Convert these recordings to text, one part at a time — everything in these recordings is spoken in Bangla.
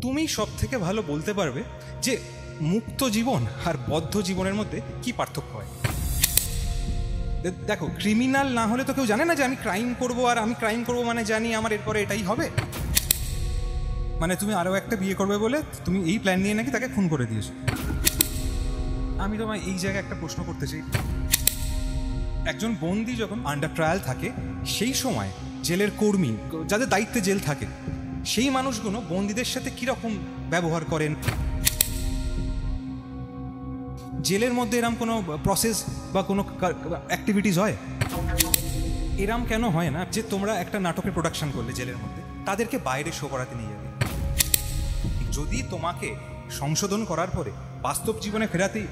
তুমি সব থেকে ভালো বলতে পারবে যে মুক্ত জীবন আর বদ্ধ জীবনের মধ্যে কি পার্থক্য হয়। দেখো, ক্রিমিনাল না হলে তো কেউ জানে না যে আমি ক্রাইম করব, আর আমি ক্রাইম করব মানে জানি আমার এরপরে এটাই হবে। মানে তুমি আরও একটা বিয়ে করবে বলে তুমি এই প্ল্যান নিয়ে নাকি তাকে খুন করে দিয়েছো। আমি তোমায় এই জায়গায় একটা প্রশ্ন করতে চাই। একজন বন্দি যখন আন্ডার ট্রায়াল থাকে, সেই সময় জেলের কর্মী যাদের দায়িত্বে জেল থাকে, সেই মানুষগুলো বন্দীদের সাথে কীরকম ব্যবহার করেন? জেলের মধ্যে এরম কোনো প্রসেস বা কোনো অ্যাক্টিভিটিস হয়? এরম কেন হয় না যে তোমরা একটা নাটকের প্রোডাকশন করলে জেলের মধ্যে, তাদেরকে বাইরে শো করাতে নিয়ে যাবে? যদি তোমাকে সংশোধন করার পরে বাস্তব জীবনে ফেরাতেই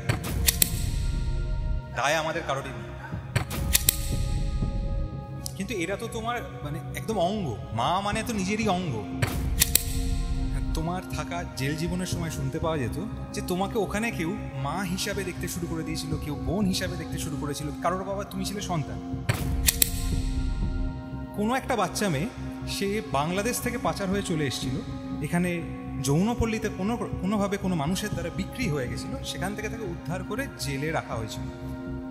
দায় আমাদের কারোরই নেই, কিন্তু এরা তো তোমার মানে একদম অঙ্গ। মা মানে তো নিজেরই অঙ্গ। তোমার থাকা জেল জীবনের সময় শুনতে পাওয়া যেত যে তোমাকে ওখানে কেউ মা হিসাবে দেখতে শুরু করে দিয়েছিল, কেউ বোন হিসাবে দেখতে শুরু করেছিল, কারোর বাবা তুমি ছিলে সন্তান। কোনো একটা বাচ্চা মেয়ে, সে বাংলাদেশ থেকে পাচার হয়ে চলে এসেছিল এখানে, যৌনপল্লীতে কোনোভাবে কোনো মানুষের দ্বারা বিক্রি হয়ে গেছিল, সেখান থেকে তাকে উদ্ধার করে জেলে রাখা হয়েছিল।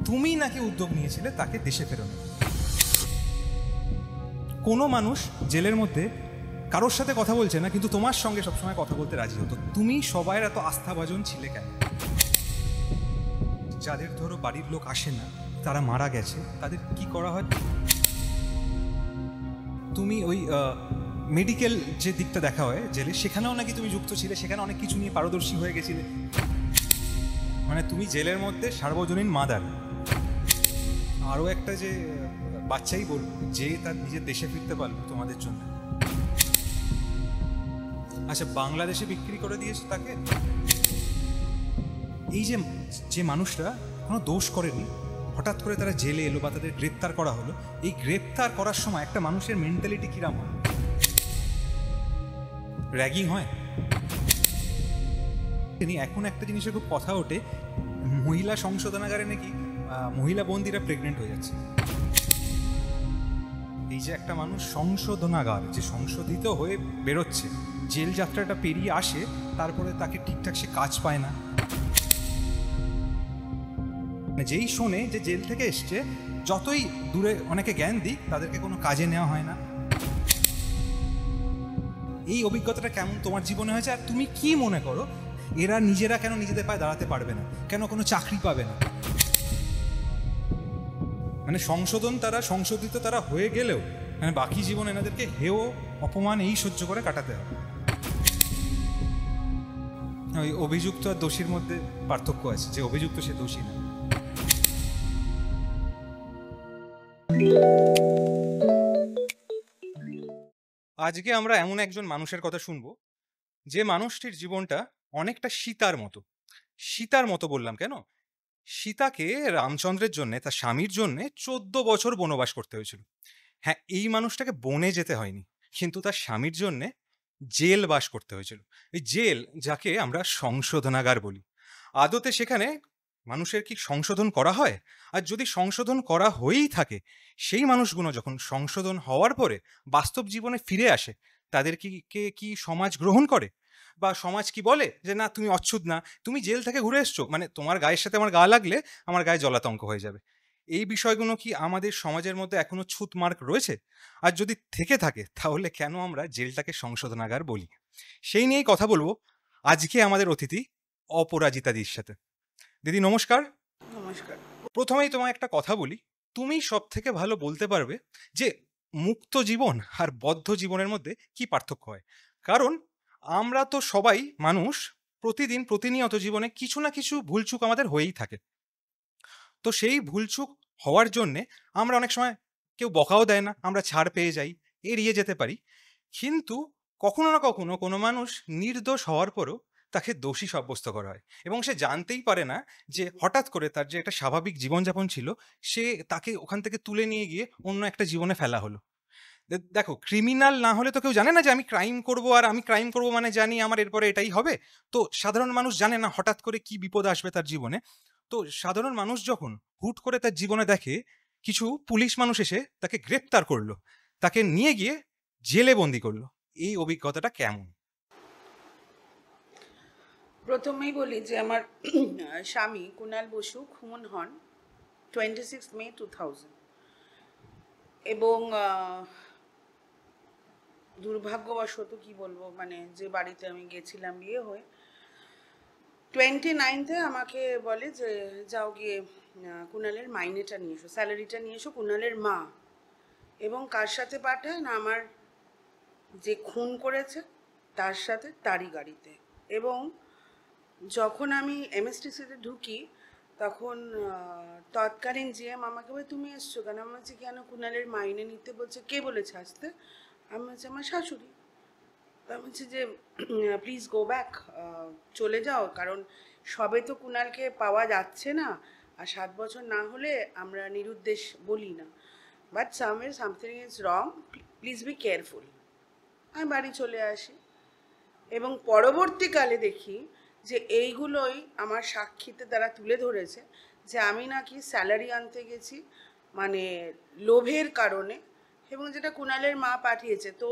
তুমি নাকি উদ্যোগ নিয়েছিলে তাকে দেশে ফেরানো। কোনো মানুষ জেলের মধ্যে কারোর সাথে কথা বলছে না, কিন্তু তোমার সঙ্গে সবসময় কথা বলতে রাজি হতো। তুমি সবাই এত আস্থাভাজন ছিলে কেন? যাদের ধরো বাড়ির লোক আসে না, তারা মারা গেছে, তাদের কি করা হয়? তুমি ওই মেডিকেল যে দিকটা দেখা হয় জেলে, সেখানেও নাকি তুমি যুক্ত ছিলে, সেখানে অনেক কিছু নিয়ে পারদর্শী হয়ে গেছিলে। মানে তুমি জেলের মধ্যে সার্বজনীন মাদার। আরও একটা যে বাচ্চাই বলবো, যে তার নিজের দেশে ফিরতে পারলো তোমাদের জন্য। আচ্ছা, বাংলাদেশে বিক্রি করে দিয়েছে তাকে। এই যে যে মানুষরা কোনো দোষ করেনি, হঠাৎ করে তারা জেলে এলো বা তাদের গ্রেপ্তার করা হলো, এই গ্রেপ্তার করার সময় একটা মানুষের মেন্টালিটি কিরম হয়? র্যাগিং হয়। এখন একটা জিনিসের খুব কথা ওঠে, মহিলা সংশোধনাগারে নাকি মহিলা বন্দীরা প্রেগনেন্ট হয়ে যাচ্ছে। এই যে একটা মানুষ সংশোধনাগার, যে সংশোধিত হয়ে বেরোচ্ছে, জেল যাত্রাটা পেরিয়ে আসে, তারপরে তাকে ঠিকঠাক সে কাজ পায় না। যেই শোনে যে জেল থেকে এসছে, যতই দূরে অনেকে জ্ঞান দিক, তাদেরকে কোনো কাজে নেওয়া হয় না। এই অভিজ্ঞতাটা কেমন তোমার জীবনে হয়েছে? আর তুমি কি মনে করো, এরা নিজেরা কেন নিজেদের পায়ে দাঁড়াতে পারবে না? কেন কোনো চাকরি পাবে না? মানে সংশোধিত তারা হয়ে গেলেও মানে বাকি জীবন এনাদেরকে হেয় অপমান এই সহ্য করে কাটাতে হবে। ওই অভিযুক্ত আর দোষীর মধ্যে পার্থক্য আছে, যে অভিযুক্ত সে দোষী না। আজকে আমরা এমন একজন মানুষের কথা শুনবো, যে মানুষটির জীবনটা অনেকটা সীতার মতো বললাম কেন? সীতাকে রামচন্দ্রের জন্য, তার স্বামীর জন্য 14 বছর বনবাস করতে হয়েছিল। হ্যাঁ, এই মানুষটাকে বনে যেতে হয়নি, কিন্তু তার স্বামীর জন্য জেল বাস করতে হয়েছিল। এই জেল, যাকে আমরা সংশোধনাগার বলি, আদতে সেখানে মানুষের কি সংশোধন করা হয়? আর যদি সংশোধন করা হয়েই থাকে, সেই মানুষগুলো যখন সংশোধন হওয়ার পরে বাস্তব জীবনে ফিরে আসে, তাদের কি সমাজ গ্রহণ করে? বা সমাজ কি বলে যে না, তুমি অচ্ছুত না, তুমি জেল থেকে ঘুরে এসছো, মানে তোমার গায়ের সাথে আমার গা লাগলে আমার গায়ে জলাতঙ্ক হয়ে যাবে? এই বিষয়গুলো কি আমাদের সমাজের মধ্যে এখনো ছুঁত মার্ক রয়েছে? আর যদি থেকে থাকে, তাহলে কেন আমরা জেলটাকে সংশোধনাগার বলি? সেই নিয়েই কথা বলবো আজকে আমাদের অতিথি অপরাজিতাদির সাথে। দিদি নমস্কার। নমস্কার। প্রথমেই তোমায় একটা কথা বলি, তুমি সব থেকে ভালো বলতে পারবে যে মুক্ত জীবন আর বদ্ধ জীবনের মধ্যে কি পার্থক্য হয়। কারণ আমরা তো সবাই মানুষ, প্রতিনিয়ত জীবনে কিছু না কিছু ভুলচুক আমাদের হয়েই থাকে। তো সেই ভুলচুক হওয়ার জন্যে আমরা অনেক সময়, কেউ বকাও দেয় না, আমরা ছাড় পেয়ে যাই, এড়িয়ে যেতে পারি। কিন্তু কখনো না কখনো কোনো মানুষ নির্দোষ হওয়ার পরও তাকে দোষী সাব্যস্ত করা হয়, এবং সে জানতেই পারে না যে হঠাৎ করে তার যে একটা স্বাভাবিক জীবনযাপন ছিল, তাকে ওখান থেকে তুলে নিয়ে গিয়ে অন্য একটা জীবনে ফেলা হলো। দেখো, ক্রিমিনাল না হলে তো কেউ জানে না যে আমি ক্রাইম করব, আর আমি ক্রাইম করব মানে জানি আমার এরপরে এটাই হবে। তো সাধারণ মানুষ জানে না হঠাৎ করে কি বিপদ আসবে তার জীবনে। তো সাধারণ মানুষ যখন হুট করে তার জীবনে দেখে কিছু পুলিশ মানুষ এসে তাকে গ্রেপ্তার করলো, তাকে নিয়ে গিয়ে জেলে বন্দি করলো, এই অভিজ্ঞতাটা কেমন? প্রথমেই বলি যে আমার স্বামী কুণাল বসু খুন হন 26 মে 2000 এবং দুর্ভাগ্যবশত কি বলবো, মানে যে বাড়িতে আমি গেছিলাম বিয়ে হয়ে 29-এ আমাকে বলে যে যাও গিয়ে কুণালের মাইনেটা নিয়ে এসো, স্যালারিটা নিয়ে এসো, কুণালের মা। এবং কার সাথে পাঠায় না, আমার যে খুন করেছে তার সাথে, তারই গাড়িতে। এবং যখন আমি এমএসটিসিতে ঢুকি তখন তৎকালীন জিএম আমাকে বলে তুমি এসছো কেন? আমি বলছি কেন কুণালের মাইনে নিতে। বলছে কে বলেছে আসতে? আমি বলছি আমার শাশুড়ি। আমি বলছি যে প্লিজ গো ব্যাক, চলে যাও, কারণ সবে তো কুণালকে পাওয়া যাচ্ছে না, আর 7 বছর না হলে আমরা নিরুদ্দেশ বলি না, but something is wrong, please be careful. আমি বাড়ি চলে আসি এবং পরবর্তীকালে দেখি যে এইগুলোই আমার সাক্ষীতে তারা তুলে ধরেছে যে আমি নাকি স্যালারি আনতে গেছি মানে লোভের কারণে, এবং যেটা কুণালের মা পাঠিয়েছে। তো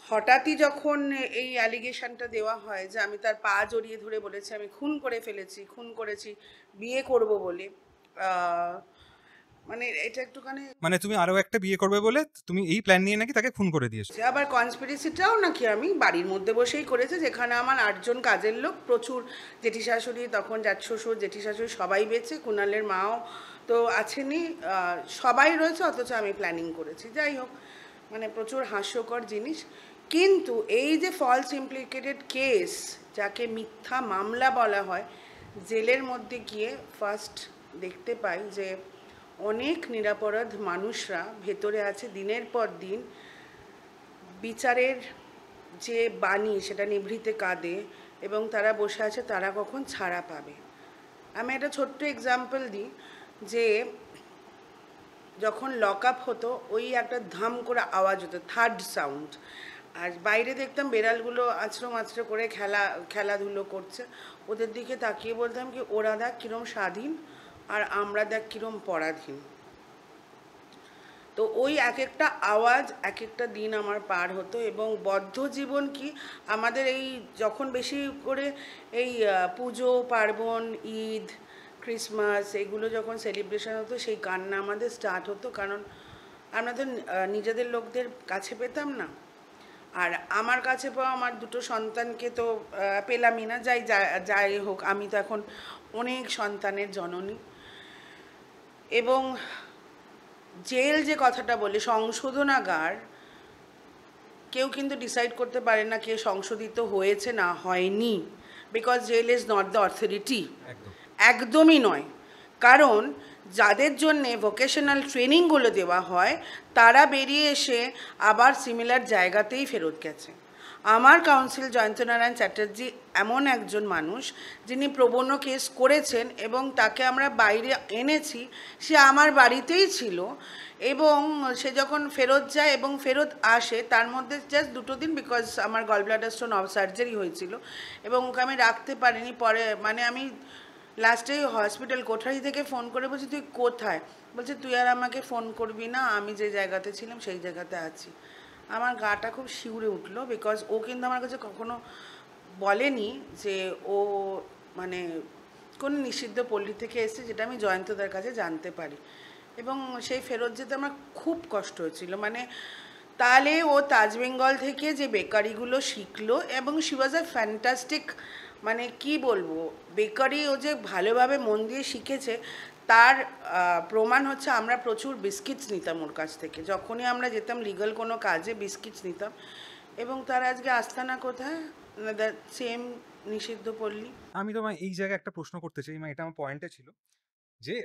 হঠাৎই যখন এই অ্যালিগেশনটা দেওয়া হয় যে আমি তার পা জড়িয়ে ধরে বলেছি আমি খুন করে ফেলেছি, খুন করেছি বিয়ে করব বলে, মানে এটা একটুখানি, মানে তুমি আরো একটা বিয়ে করবে বলে তুমি এই প্ল্যান নিয়ে নাকি তাকে খুন করে দিয়েছো। আবার কনস্পিরেসিটাও নাকি আমি বাড়ির মধ্যে বসেই করেছে, যেখানে আমার 8জন কাজের লোক, প্রচুর জেঠি শাশুড়ি, তখন জ্যাঠ শ্বশুর জেঠি শাশুড়ি সবাই বেঁচে, কুণালের মাও তো আছেনই, সবাই রয়েছে, অথচ আমি প্ল্যানিং করেছি। যাই হোক, মানে প্রচুর হাস্যকর জিনিস। কিন্তু এই যে ফলস ইমপ্লিকেটেড কেস, যাকে মিথ্যা মামলা বলা হয়, জেলের মধ্যে গিয়ে ফার্স্ট দেখতে পাই যে অনেক নিরপরাধ মানুষরা ভেতরে আছে, দিনের পর দিন বিচারের যে বাণী সেটা নিভৃতে কাঁদে, এবং তারা বসে আছে তারা কখন ছাড়া পাবে। আমি একটা ছোট্ট এক্সাম্পল দিই যে যখন লক আপ হতো ওই একটা ধাম করে আওয়াজ হতো, থার্ড সাউন্ড, আর বাইরে দেখতাম বেড়ালগুলো আছড়ো মাছড়ো করে খেলাধুলো করছে, ওদের দিকে তাকিয়ে বলতাম কি ওরা দেখ কীরম স্বাধীন আর আমরা দেখ কীরম পরাধীন। তো ওই এক একটা আওয়াজ এক একটা দিন আমার পার হতো। এবং বদ্ধ জীবন কি আমাদের এই যখন বেশি করে এই পুজো পার্বণ, ঈদ, ক্রিসমাস এগুলো যখন সেলিব্রেশন হতো, সেই কান্না আমাদের স্টার্ট হতো, কারণ আমরা তো নিজেদের লোকদের কাছে পেতাম না। আর আমার কাছে পাওয়া আমার দুটো সন্তানকে তো পেলামই না। যাই হোক, আমি তো এখন অনেক সন্তানের জননী। এবং জেল যে কথাটা বলে, সংশোধনাগার, কেউ কিন্তু ডিসাইড করতে পারে না কে সংশোধিত হয়েছে না হয়নি, because jail is not the authority, একদমই নয়। কারণ যাদের জন্যে ভোকেশনাল ট্রেনিংগুলো দেওয়া হয় তারা বেরিয়ে এসে আবার সিমিলার জায়গাতেই ফেরত গেছে। আমার কাউন্সিল জয়ন্তনারায়ণ চ্যাটার্জি এমন একজন মানুষ যিনি প্রবণ কেস করেছেন, এবং তাকে আমরা বাইরে এনেছি, সে আমার বাড়িতেই ছিল, এবং সে যখন ফেরত যায় এবং ফেরত আসে তার মধ্যে জাস্ট 2 দিন, বিকজ আমার গল ব্লাডার স্টোন সার্জারি হয়েছিল এবং ওকে আমি রাখতে পারিনি। পরে মানে আমি লাস্টে হসপিটাল কোঠারি থেকে ফোন করে বলছি তুই কোথায়? বলছে তুই আর আমাকে ফোন করবি না, আমি যে জায়গাতে ছিলাম সেই জায়গাতে আছি। আমার গাটা খুব শিউরে উঠলো, বিকজ ও কিন্তু আমার কাছে কখনো বলেনি যে ও মানে কোন নিষিদ্ধ পল্লী থেকে এসেছে, যেটা আমি জয়ন্তদার কাছে জানতে পারি। এবং সেই ফেরত যেতে আমার খুব কষ্ট হয়েছিল। মানে তাহলে ও তাজ বেঙ্গল থেকে যে বেকারিগুলো শিখলো, এবং শি ওয়াজ আ ফ্যান্টাস্টিক, মানে কি বলবো, বেকারি ও যে ভালোভাবে মন দিয়ে শিখেছে তার প্রমাণ হচ্ছে আমরা প্রচুর বিস্কিটস নিতাম ওর কাছ থেকে, যখনই আমরা যেতাম লিগাল কোনো কাজে বিস্কিটস নিতাম। এবং তার আজকে আস্তানা কোথায়? দ্য সেম নিষিদ্ধ পল্লী। আমি তোমায় এই জায়গায় একটা প্রশ্ন করতে চাই, মানে এটা আমার পয়েন্টে ছিল যে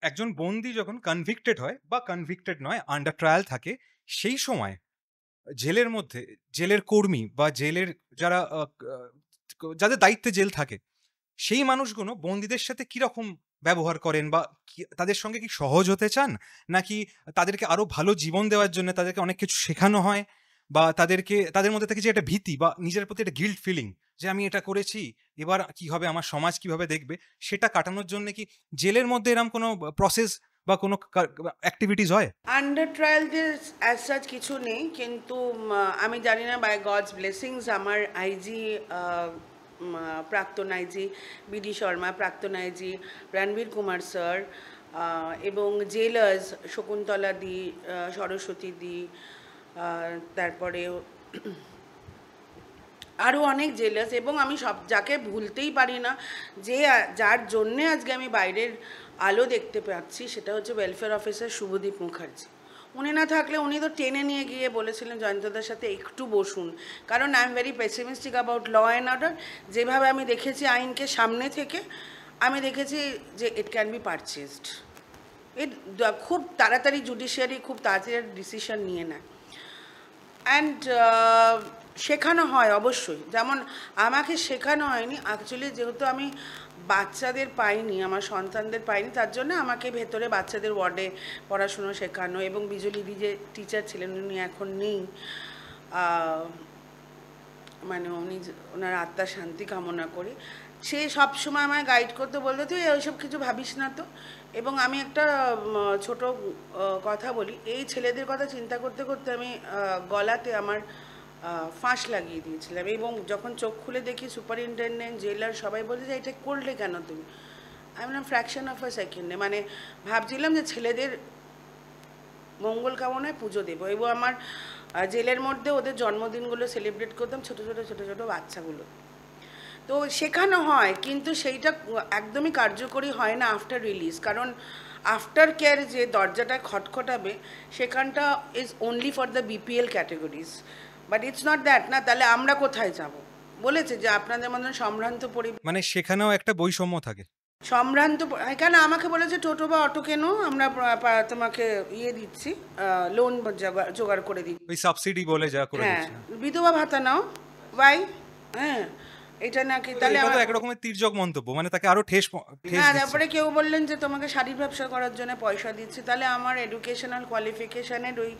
একজন বন্দী যখন কনভিক্টেড হয় বা কনভিক্টেড নয়, আন্ডার ট্রায়াল থাকে, সেই সময় জেলের মধ্যে জেলের কর্মী বা জেলের যারা যাদের দায়িত্বে জেল থাকে সেই মানুষগুলো বন্দীদের সাথে কিরকম ব্যবহার করেন, বা তাদের সঙ্গে কি সহজ হতে চান, নাকি তাদেরকে আরো ভালো জীবন দেওয়ার জন্য তাদেরকে অনেক কিছু শেখানো হয়, বা তাদের মধ্যে থেকে যে একটা ভীতি বা নিজের প্রতি একটা গিল্ট ফিলিং যে আমি এটা করেছি, এবার কি হবে, আমার সমাজ কিভাবে দেখবে, সেটা কাটানোর জন্য কি জেলের মধ্যে এরকম কোনো প্রসেস বা কোনো অ্যাক্টিভিটিস হয়? আন্ডার ট্রায়ালদের অ্যাজ সাচ কিছু নেই, কিন্তু আমি জানি না, বাই গডস ব্লেসিংস আমার আইজি, প্রাক্তন আইজি বিডি শর্মা, প্রাক্তন আইজি রণবীর কুমার স্যার, এবং জেলার্স শকুন্তলা দি, সরস্বতী দি, তারপরে আরও অনেক জেলার্স, এবং আমি সব যাকে ভুলতেই পারি না, যে যার জন্যে আজকে আমি বাইরের আলো দেখতে পাচ্ছি, সেটা হচ্ছে ওয়েলফেয়ার অফিসার শুভদীপ মুখার্জি। উনি না থাকলে, উনি তো টেনে নিয়ে গিয়ে বলেছিলেন জয়ন্তদার সাথে একটু বসুন, কারণ I am very pessimistic about law and order. যেভাবে আমি দেখেছি আইনকে সামনে থেকে, আমি দেখেছি যে ইট ক্যান বি পারচেজড। খুব তাড়াতাড়ি জুডিশিয়ারি খুব তাড়াতাড়ি ডিসিশন নিয়ে নেয়, অ্যান্ড শেখানো হয় অবশ্যই। যেমন আমাকে শেখানো হয়নি অ্যাকচুয়ালি, যেহেতু আমি বাচ্চাদের পাইনি, আমার সন্তানদের পাইনি, তার জন্য আমাকে ভেতরে বাচ্চাদের ওয়ার্ডে পড়াশুনো শেখানো, এবং বিজলিদি যে টিচার ছিলেন, উনি এখন নেই, মানে উনি ওনার আত্মার শান্তি কামনা করি, সে সবসময় আমায় গাইড করতে, বলতো তুই ওইসব কিছু ভাবিস না তো। এবং আমি একটা ছোট কথা বলি, এই ছেলেদের কথা চিন্তা করতে করতে আমি গলাতে আমার ফাঁস লাগিয়ে দিয়েছিলাম, এবং যখন চোখ খুলে দেখি সুপারিনটেন্ডেন্ট, জেলার সবাই বলছে যে এটা করলে কেন তুমি? আমি বললাম ফ্র্যাকশন অফ আ সেকেন্ডে, মানে ভাবছিলাম যে ছেলেদের মঙ্গল কামনায় পুজো দেবো, এবং আমার জেলের মধ্যে ওদের জন্মদিনগুলো সেলিব্রেট করতাম, ছোটো ছোটো ছোটো ছোটো বাচ্চাগুলো। তো শেখানো হয়, কিন্তু সেইটা একদমই কার্যকরী হয় না আফটার রিলিজ, কারণ আফটার কেয়ার যে দরজাটা খটখটাবে, সেখানটা is only for the BPL categories, but it's not that না। তাহলে আমরা কোথায় যাব? বলেছে যে আপনাদের মতন সম্ভ্রান্ত পরিবার, মানে সেখানেও একটা বৈষম্য থাকে। সম্ভ্রান্ত কেন আমাকে বলেছে টোটো বা অটো কেন, আমরা তোমাকে ইয়ে দিচ্ছি, লোন জোগাড় করে দিচ্ছি, ওই সাবসিডি বলে যা করে হ্যাঁ, দিচ্ছে। বিধবা ভাতা নাও, বাই, হ্যাঁ, এটা নাকি তাহলে এটা তো এক রকমের তির্যক মন্তব্য, মানে তাকে আরো ঠেস হ্যাঁ। দিচ্ছে। তারপরে কেউ বললেন যে তোমাকে শাড়ির ব্যবসা করার জন্য পয়সা দিচ্ছি, তাহলে আমার এডুকেশনাল কোয়ালিফিকেশানের ওই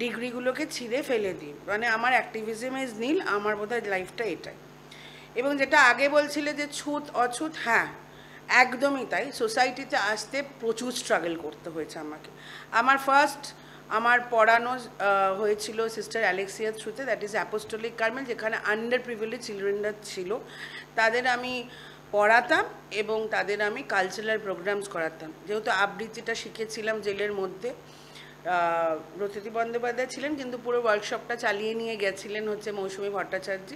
ডিগ্রিগুলোকে ছিঁড়ে ফেলে দিই, মানে আমার অ্যাক্টিভিজম ইজ নীল, আমার বোধহয় লাইফটা এটাই। এবং যেটা আগে বলছিলে যে ছুত অছুত, হ্যাঁ একদমই তাই। সোসাইটিতে আসতে প্রচুর স্ট্রাগল করতে হয়েছে আমাকে। আমার ফার্স্ট আমার পড়ানো হয়েছিল সিস্টার অ্যালেক্সিয়ার থ্রুতে, দ্যাট ইজ অ্যাপোস্টোলিক কার্মেল, যেখানে আন্ডার প্রিভিলেজ চিলড্রেনরা ছিল, তাদের আমি পড়াতাম এবং তাদের আমি কালচারাল প্রোগ্রামস করাতাম। যেহেতু আবৃত্তিটা শিখেছিলাম জেলের মধ্যে, ব্রততী বন্দ্যোপাধ্যায় ছিলেন, কিন্তু পুরো ওয়ার্কশপটা চালিয়ে নিয়ে গেছিলেন হচ্ছে মৌসুমী ভট্টাচার্য,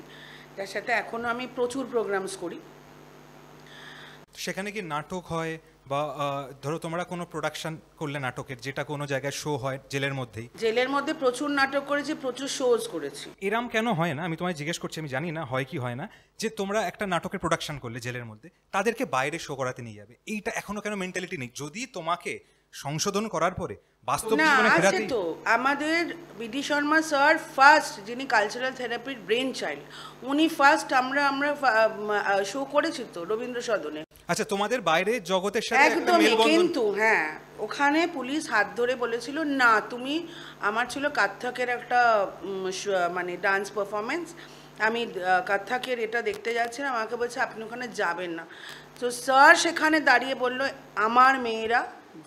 যার সাথে এখনও আমি প্রচুর প্রোগ্রামস করি। সেখানে কি নাটক হয়, বা ধরো তোমরা কোনো প্রোডাকশন করলে নাটকের, যেটা কোনো জায়গায় শো হয় জেলের মধ্যেই? জেলের মধ্যে প্রচুর নাটক করেছি, প্রচুর শোজ করেছি। এরম কেন হয় না, আমি তোমায় জিজ্ঞেস করছি, আমি জানি না হয় কি হয় না, যে তোমরা একটা নাটকের প্রোডাকশন করলে জেলের মধ্যে, তাদেরকে বাইরে শো করাতে নিয়ে যাবে, এইটা এখনো কেন মেন্টালিটি নেই? যদি তোমাকে সংশোধন করার পরে বাস্তব না, জীবনে আছে ফেরাতে। তো আমাদের বিডি শর্মা স্যার ফার্স্ট, যিনি কালচারাল থেরাপির ব্রেন চাইল্ড, উনি ফার্স্ট, আমরা শো করেছি তো রবীন্দ্র সদনে। আচ্ছা, তোমাদের বাইরে জগতের সাথে একটা একদমই, মেলবন্ধন। কিন্তু হ্যাঁ, ওখানে পুলিশ হাত ধরে বলেছিল না তুমি, আমার ছিল কত্থকের একটা মানে ডান্স পারফরমেন্স, আমি কত্থকের এটা দেখতে যাচ্ছিলাম, আমাকে বলছে আপনি ওখানে যাবেন না। তো স্যার সেখানে দাঁড়িয়ে বলল আমার মেয়েরা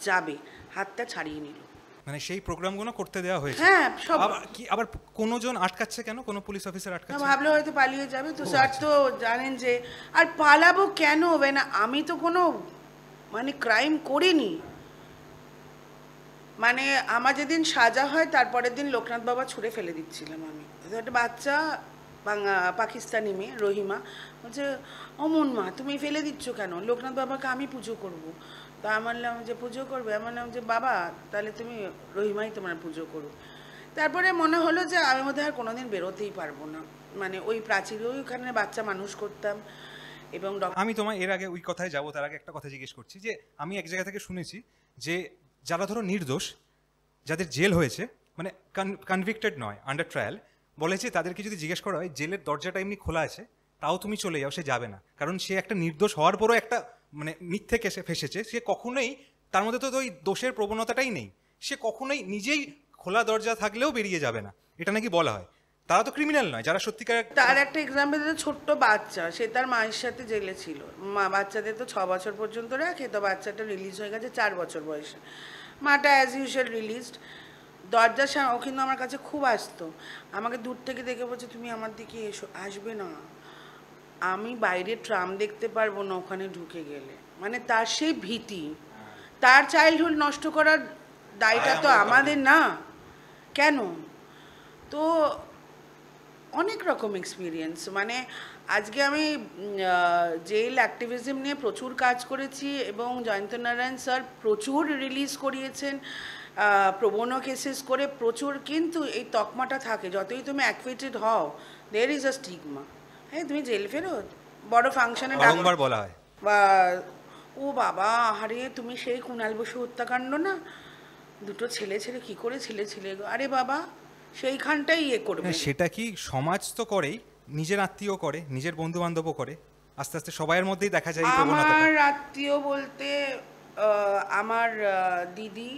যাবে, হাতটা ছাড়িয়ে নিল। মানে সেই প্রোগ্রামগুলো করতে দেওয়া হয়েছে। হ্যাঁ, সব। আবার কোনো জন আটকাচ্ছে কেন, কোনো পুলিশ অফিসার আটকাচ্ছে? ভাবলো হয়তো পালিয়ে যাবে, তো স্যার তো জানেন যে, আর পালাবো কেন হবে না, আমি তো কোনো মানে ক্রাইম করিনি। মানে আমার যেদিন সাজা হয় তারপরের দিন লোকনাথ বাবা ছুঁড়ে ফেলে দিচ্ছিলাম আমি। একটা বাচ্চা পাকিস্তানি মেয়ে রহিমা বলছে অমন মা তুমি ফেলে দিচ্ছ কেন, লোকনাথ বাবাকে আমি পুজো করব। তা আমি বললাম যে পুজো করবে, আমি বললাম যে বাবা তাহলে তুমি রহিমাই তোমার পুজো করো। তারপরে মনে হলো যে আমি বোধহয় আর কোনোদিন বেরোতেই পারবো না, মানে ওই প্রাচীরে ওইখানে বাচ্চা মানুষ করতাম। এবং আমি তোমায় এর আগে ওই কথায় যাবো, তার আগে একটা কথা জিজ্ঞেস করছি, যে আমি এক জায়গা থেকে শুনেছি যে যারা ধরো নির্দোষ, যাদের জেল হয়েছে, মানে কনভিক্টেড নয়, আন্ডার ট্রায়াল, বলেছে তাদেরকে যদি জিজ্ঞেস করা হয় জেলের দরজাটা এমনি খোলা আছে তাও তুমি চলে যাও, সে যাবে না, কারণ সে একটা নির্দোষ হওয়ার পরও একটা মানে মিথ্যে কেসে ফেসেছে, সে কখনোই, তার মধ্যে তো ওই দোষের প্রবণতাটাই নেই, সে কখনোই নিজেই খোলা দরজা থাকলেও বেরিয়ে যাবে না, এটা নাকি বলা হয়। তারা তো ক্রিমিনাল নয়, যারা সত্যিকার। তার একটা এক্সাম্পল, ছোট্ট বাচ্চা, সে তার মায়ের সাথে জেলে ছিল, মা বাচ্চাদের তো 6 বছর পর্যন্ত রাখে, তো বাচ্চাটা রিলিজ হয়ে গেছে 4 বছর বয়সে। মাটা অ্যাজ ইউজুয়াল রিলিজড। দরজার সামনে ও কিন্তু আমার কাছে খুব আসতো, আমাকে দূর থেকে দেখে বলছে তুমি আমার দিকে এসো, আসবে না, আমি বাইরে ট্রাম দেখতে পারবো না ওখানে ঢুকে গেলে। মানে তার সেই ভীতি, তার চাইল্ডহুড নষ্ট করার দায়টা তো আমাদের না কেন? তো অনেক রকম এক্সপিরিয়েন্স, মানে আজকে আমি জেল অ্যাক্টিভিজম নিয়ে প্রচুর কাজ করেছি এবং জয়ন্ত নারায়ণ স্যার প্রচুর রিলিজ করিয়েছেন, প্রবণ কেসেস করে প্রচুর, কিন্তু এই তকমাটা থাকে যতই তুমি অ্যাকুইটেড হও, দেয়ার ইজ আ স্টিগমা। হ্যাঁ তুমি জেল ফেরত, বড় ফাংশনে বারংবার বলা হয় বা ও বাবা আরে তুমি সেই কুণাল বসু হত্যাকাণ্ড না, দুটো ছেলে ছেলে কি করে ছেলে ছেলে গো, আরে বাবা সেইখানটাই ইয়ে করবে। হ্যাঁ, সেটা কি সমাজ তো করেই, নিজের আত্মীয় করে, নিজের বন্ধু বান্ধবও করে, আস্তে আস্তে সবাইয়ের মধ্যেই দেখা যায় এই প্রবণতাটা। আমার আত্মীয় বলতে আমার দিদি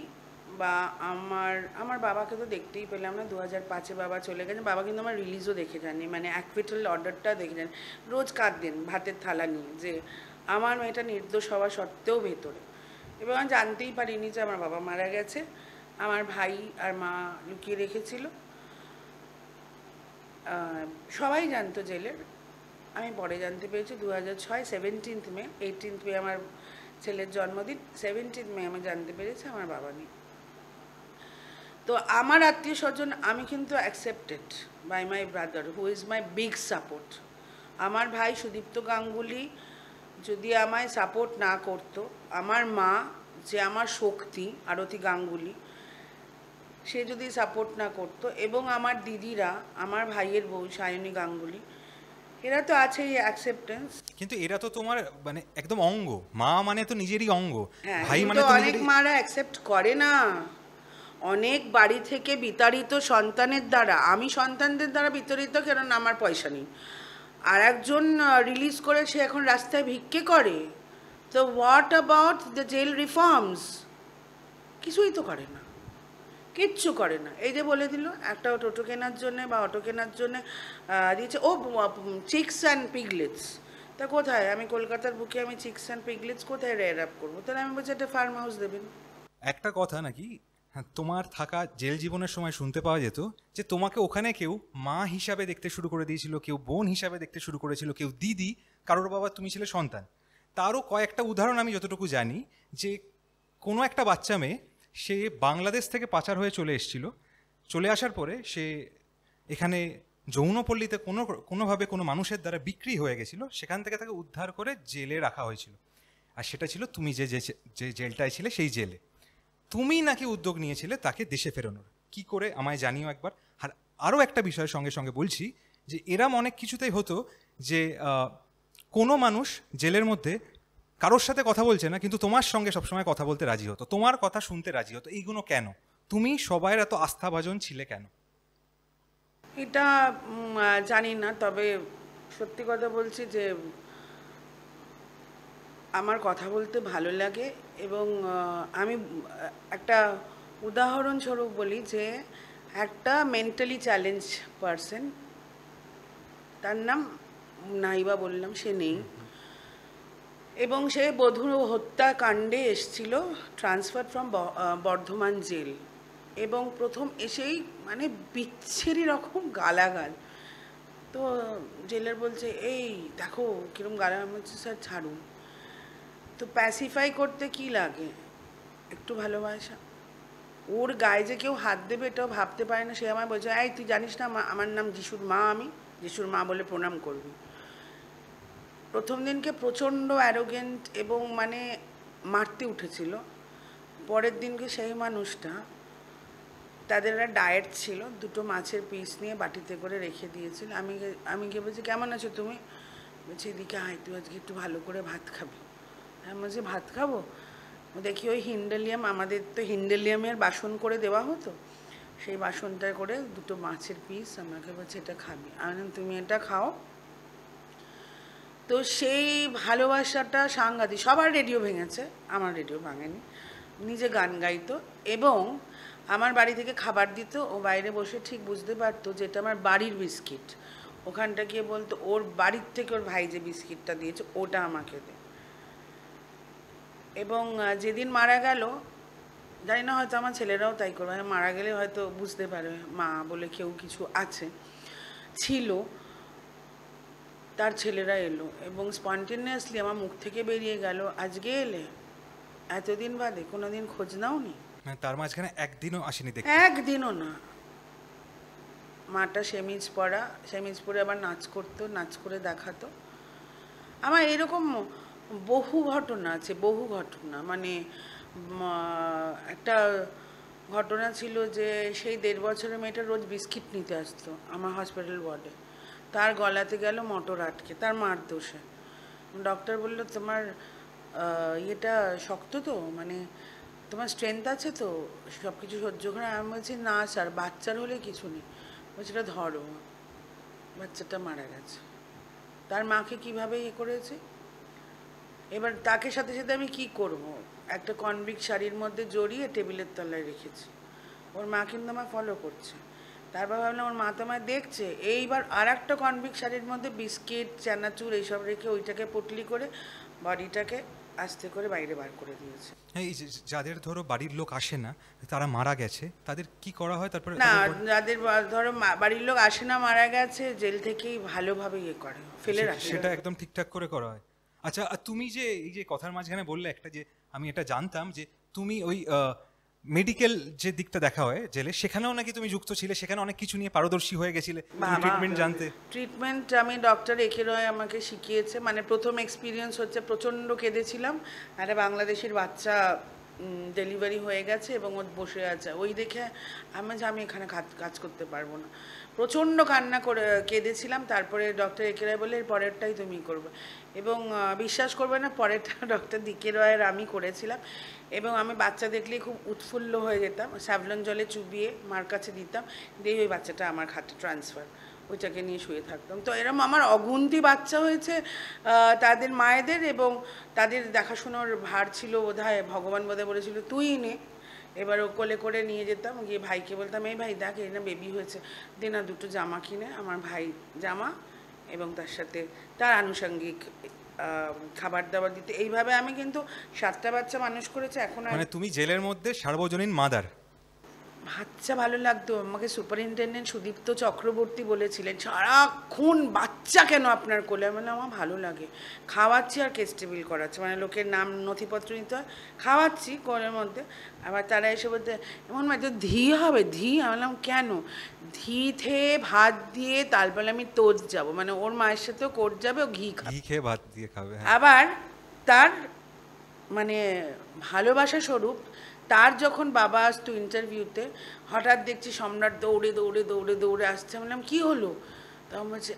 বা আমার আমার বাবাকে তো দেখতেই পেলাম না, 2005-এ বাবা চলে গেছেন, বাবা কিন্তু আমার রিলিজও দেখে যাননি, মানে অ্যাকুইটাল অর্ডারটা দেখে যান, রোজ কাঁদতেন ভাতের থালা নিয়ে যে আমার মেয়েটা নির্দোষ হওয়া সত্ত্বেও ভেতরে, এবং আমি জানতেই পারিনি যে আমার বাবা মারা গেছে, আমার ভাই আর মা লুকিয়ে রেখেছিল, সবাই জানতো জেলের, আমি পরে জানতে পেরেছি 2006 17th মে, 18th মে আমার ছেলের জন্মদিন, 17th মে আমি জানতে পেরেছি আমার বাবা নেই। তো আমার আত্মীয় স্বজন আমি কিন্তু accepted by my brother who is my big support. আমার ভাই সুদীপ্ত গাঙ্গুলি যদি আমায় সাপোর্ট না করতো, আমার মা যে আমার শক্তি আরতি গাঙ্গুলি, সে যদি সাপোর্ট না করতো, এবং আমার দিদিরা, আমার ভাইয়ের বউ সায়নী গাঙ্গুলি, এরা তো আছেই অ্যাকসেপ্টেন্স। কিন্তু এরা তো তোমার মানে একদম অঙ্গ, মা মানে তো নিজেরই অঙ্গ, হ্যাঁ ভাই মানে কিন্তু তো অনেক নিজেরই। মারা অ্যাকসেপ্ট করে না, অনেক বাড়ি থেকে বিতাড়িত সন্তানের দ্বারা, আমি সন্তানদের দ্বারা বিতাড়িত কারণ আমার পয়সা নেই, আর একজন রিলিজ করে সে এখন রাস্তায় ভিক্ষে করে, তো what about the jail reforms? কিছুই তো করে না, কিচ্ছু করে না। এই যে বলে দিল একটা টোটো কেনার জন্যে বা অটো কেনার জন্যে দিয়েছে, ও চিক্স অ্যান্ড পিগলেটস, তা কোথায়, আমি কলকাতার বুকে আমি চিক্স অ্যান্ড পিগলেটস কোথায় রেয়ার আপ করবো? তাহলে আমি বলছি একটা ফার্ম হাউস দেবেন। একটা কথা নাকি, হ্যাঁ, তোমার থাকা জেল জীবনের সময় শুনতে পাওয়া যেত যে তোমাকে ওখানে কেউ মা হিসাবে দেখতে শুরু করে দিয়েছিল, কেউ বোন হিসাবে দেখতে শুরু করেছিল, কেউ দিদি, কারোর বাবা তুমি ছিলে সন্তান। তারও কয়েকটা উদাহরণ আমি যতটুকু জানি, যে কোনো একটা বাচ্চা মেয়ে, সে বাংলাদেশ থেকে পাচার হয়ে চলে এসেছিল, চলে আসার পরে সে এখানে যৌনপল্লীতে কোনোভাবে কোনো মানুষের দ্বারা বিক্রি হয়ে গেছিল, সেখান থেকে তাকে উদ্ধার করে জেলে রাখা হয়েছিল, আর সেটা ছিল তুমি যে যে জেলটায় ছিলে সেই জেলে। তুমি নাকি উদ্যোগ নিয়েছিলে তাকে দেশে ফেরানোর, কি করে আমায় জানিও একবার। আর আরও একটা বিষয় সঙ্গে সঙ্গে বলছি, যে এরম অনেক কিছুতেই হতো যে কোনো মানুষ জেলের মধ্যে কারোর সাথে কথা বলছে না, কিন্তু তোমার সঙ্গে সবসময় কথা বলতে রাজি হতো, তোমার কথা শুনতে রাজি হতো, এইগুলো কেন? তুমি সবাইয়ের এত আস্থাভাজন ছিলে কেন? এটা জানি না, তবে সত্যি কথা বলছি যে আমার কথা বলতে ভালো লাগে, এবং আমি একটা উদাহরণস্বরূপ বলি যে একটা মেন্টালি চ্যালেঞ্জ পারসন, তার নাম নাইবা বললাম, সে নেই, এবং সে বধূ হত্যাকাণ্ডে এসছিল ট্রান্সফার ফ্রম বর্ধমান জেল, এবং প্রথম এসেই মানে বিচ্ছিরি রকম গালাগাল, তো জেলার বলছে এই দেখো কিরম গালাগাল, বলছে স্যার ছাড়ুন। তো প্যাসিফাই করতে কি লাগে, একটু ভালোবাসা, ওর গায়ে যে কেউ হাত দেবে এটাও ভাবতে পারে না, সে আমায় বলছে এই তুই জানিস না আমার নাম যিশুর মা, আমি যিশুর মা বলে প্রণাম করবি। প্রথম দিনকে প্রচণ্ড অ্যারোগেন্ট এবং মানে মারতে উঠেছিল, পরের দিনকে সেই মানুষটা, তাদের একটা ডায়েট ছিল, দুটো মাছের পিস নিয়ে বাটিতে করে রেখে দিয়েছিল, আমি গিয়ে বলছি কেমন আছো তুমি, বলছি এদিকে আয় তুই আজকে একটু ভালো করে ভাত খাবি। আমি বলছি ভাত খাবো, দেখি ওই হিন্ডেলিয়াম, আমাদের তো হিন্ডেলিয়ামের বাসন করে দেওয়া হতো, সেই বাসনটা করে দুটো মাছের পিস আমাকে বলছে এটা খাবি, আমি তুমি এটা খাও। তো সেই ভালোবাসাটা সাংঘাতিক, সবার রেডিও ভেঙেছে, আমার রেডিও ভাঙেনি, নিজে গান গাইতো এবং আমার বাড়ি থেকে খাবার দিত, ও বাইরে বসে ঠিক বুঝতে পারতো যে এটা আমার বাড়ির বিস্কিট, ওখানটা গিয়ে বলতো ওর বাড়ির থেকে ওর ভাই যে বিস্কিটটা দিয়েছে ওটা আমাকে দে। এবং যেদিন মারা গেল জানি না, হয়তো আমার ছেলেরাও তাই করবে, মারা গেলে হয়তো বুঝতে পারবে মা বলে কেউ কিছু আছে, ছিল। তার ছেলেরা এলো এবং স্পন্টেনিয়াসলি আমার মুখ থেকে বেরিয়ে গেল, আজকে এলে, এতদিন বাদে, কোনোদিন খোঁজ নাওনি? মানে তার মাঝখানে একদিনও আসেনি দেখতে? একদিনও না। মাটা সেমিজ পরা, সেমিজ পরে আবার নাচ করতো, নাচ করে দেখাতো। আমার এরকম বহু ঘটনা আছে, বহু ঘটনা। মানে একটা ঘটনা ছিল যে সেই 1.5 বছরের মেয়েটা রোজ বিস্কিট নিতে আসতো আমার হসপিটাল ওয়ার্ডে। তার গলাতে গেল মটর আটকে, তার মার দোষে। ডক্টর বললো, তোমার ইয়েটা শক্ত তো, মানে তোমার স্ট্রেংথ আছে তো, সব কিছু সহ্য করে? আমি বলছি, না স্যার, বাচ্চার হলে কিছু নেই। বলছি, এটা ধরো। বাচ্চাটা মারা গেছে। তার মাকে কীভাবে ইয়ে করেছে। এবার তাকে সাথে সাথে আমি কি করব, একটা কনভিক্ট শাড়ির মধ্যে জড়িয়ে টেবিলের তলায় রেখেছি। ওর মা কিন্তু আমার ফলো করছে। তারপর ভাবলাম ওর মা তো আমায় দেখছে, এইবার আর একটা কনভিক্ট শাড়ির মধ্যে বিস্কিট, চানাচুর এইসব রেখে ওইটাকে পুটলি করে বডিটাকে আস্তে করে বাইরে বার করে দিয়েছে। হ্যাঁ, এই যাদের ধরো বাড়ির লোক আসে না, তারা মারা গেছে, তাদের কি করা হয় তারপরে? না, যাদের ধরো বাড়ির লোক আসে না, মারা গেছে, জেল থেকেই ভালোভাবে ইয়ে করে, ফেলে রাখে, সেটা একদম ঠিকঠাক করে করা হয়। আচ্ছা, আর তুমি যে এই যে কথার মাঝখানে বললে একটা, যে আমি এটা জানতাম যে তুমি ওই মেডিকেল যে দিকটা দেখা হয় জেলে, সেখানেও নাকি তুমি যুক্ত ছিলে, সেখানে অনেক কিছু নিয়ে পারদর্শী হয়ে গেছিলে, ট্রিটমেন্ট জানতে। ট্রিটমেন্ট আমি ডক্টর একে রয় আমাকে শিখিয়েছে। মানে প্রথম এক্সপিরিয়েন্স হচ্ছে, প্রচণ্ড কেঁদেছিলাম। একটা বাংলাদেশের বাচ্চা ডেলিভারি হয়ে গেছে এবং ও বসে আছে, ওই দেখে আমি এখানে কাজ করতে পারবো না, প্রচণ্ড কান্না করে কেঁদেছিলাম। তারপরে ডক্টর একে রায় বলে, এর পরেরটাই তুমি করবে। এবং বিশ্বাস করবে না, পরেরটা ডক্টর দিকে রয়ের আমি করেছিলাম। এবং আমি বাচ্চা দেখলেই খুব উৎফুল্ল হয়ে যেতাম, স্যাভলন জলে চুবিয়ে মার কাছে দিতাম, দিয়ে ওই বাচ্চাটা আমার খাতে ট্রান্সফার, ওইটাকে নিয়ে শুয়ে থাকতাম। তো এরম আমার অগুন্তি বাচ্চা হয়েছে তাদের মায়েদের, এবং তাদের দেখাশোনার ভার ছিল বোধহয়, ভগবান বোধহয় বলেছিল তুই নে। এবার ও কোলে করে নিয়ে যেতাম, গিয়ে ভাইকে বলতাম, এই ভাই দেখ, এই না বেবি হয়েছে, দে না দুটো জামা কিনে। আমার ভাই জামা এবং তার সাথে তার আনুষঙ্গিক খাবার দাবার দিতে। এইভাবে আমি কিন্তু 7টা বাচ্চা মানুষ করেছি। এখন মানে তুমি জেলের মধ্যে সার্বজনীন মাদার। বাচ্চা ভালো লাগতো। আমাকে সুপারিনটেনডেন্ট সুদীপ্ত চক্রবর্তী বলেছিলেন, সারাক্ষণ বাচ্চা কেন আপনার কোলে? মানে আমার ভালো লাগে, খাওয়াচ্ছি আর কেস টেবিল করাচ্ছি, মানে লোকের নাম নথিপত্র নিতে হয়, খাওয়াচ্ছি কোলের মধ্যে। আবার তারা এসে বলতে, এমন মানে ধি হবে, ধি? আমি বললাম কেন? ধি খেয়ে ভাত দিয়ে তারপরে আমি তোজ যাব, মানে ওর মায়ের সাথেও কোর্ট যাবে, ও ঘি খাবে, ঘি খেয়ে ভাত দিয়ে খাবে। আবার তার মানে ভালোবাসা স্বরূপ তার যখন বাবা আসতো ইন্টারভিউতে, হঠাৎ দেখছি সম্রাট দৌড়ে দৌড়ে দৌড়ে দৌড়ে আসছে। আমি বললাম, কী হলো? তখন বলছে,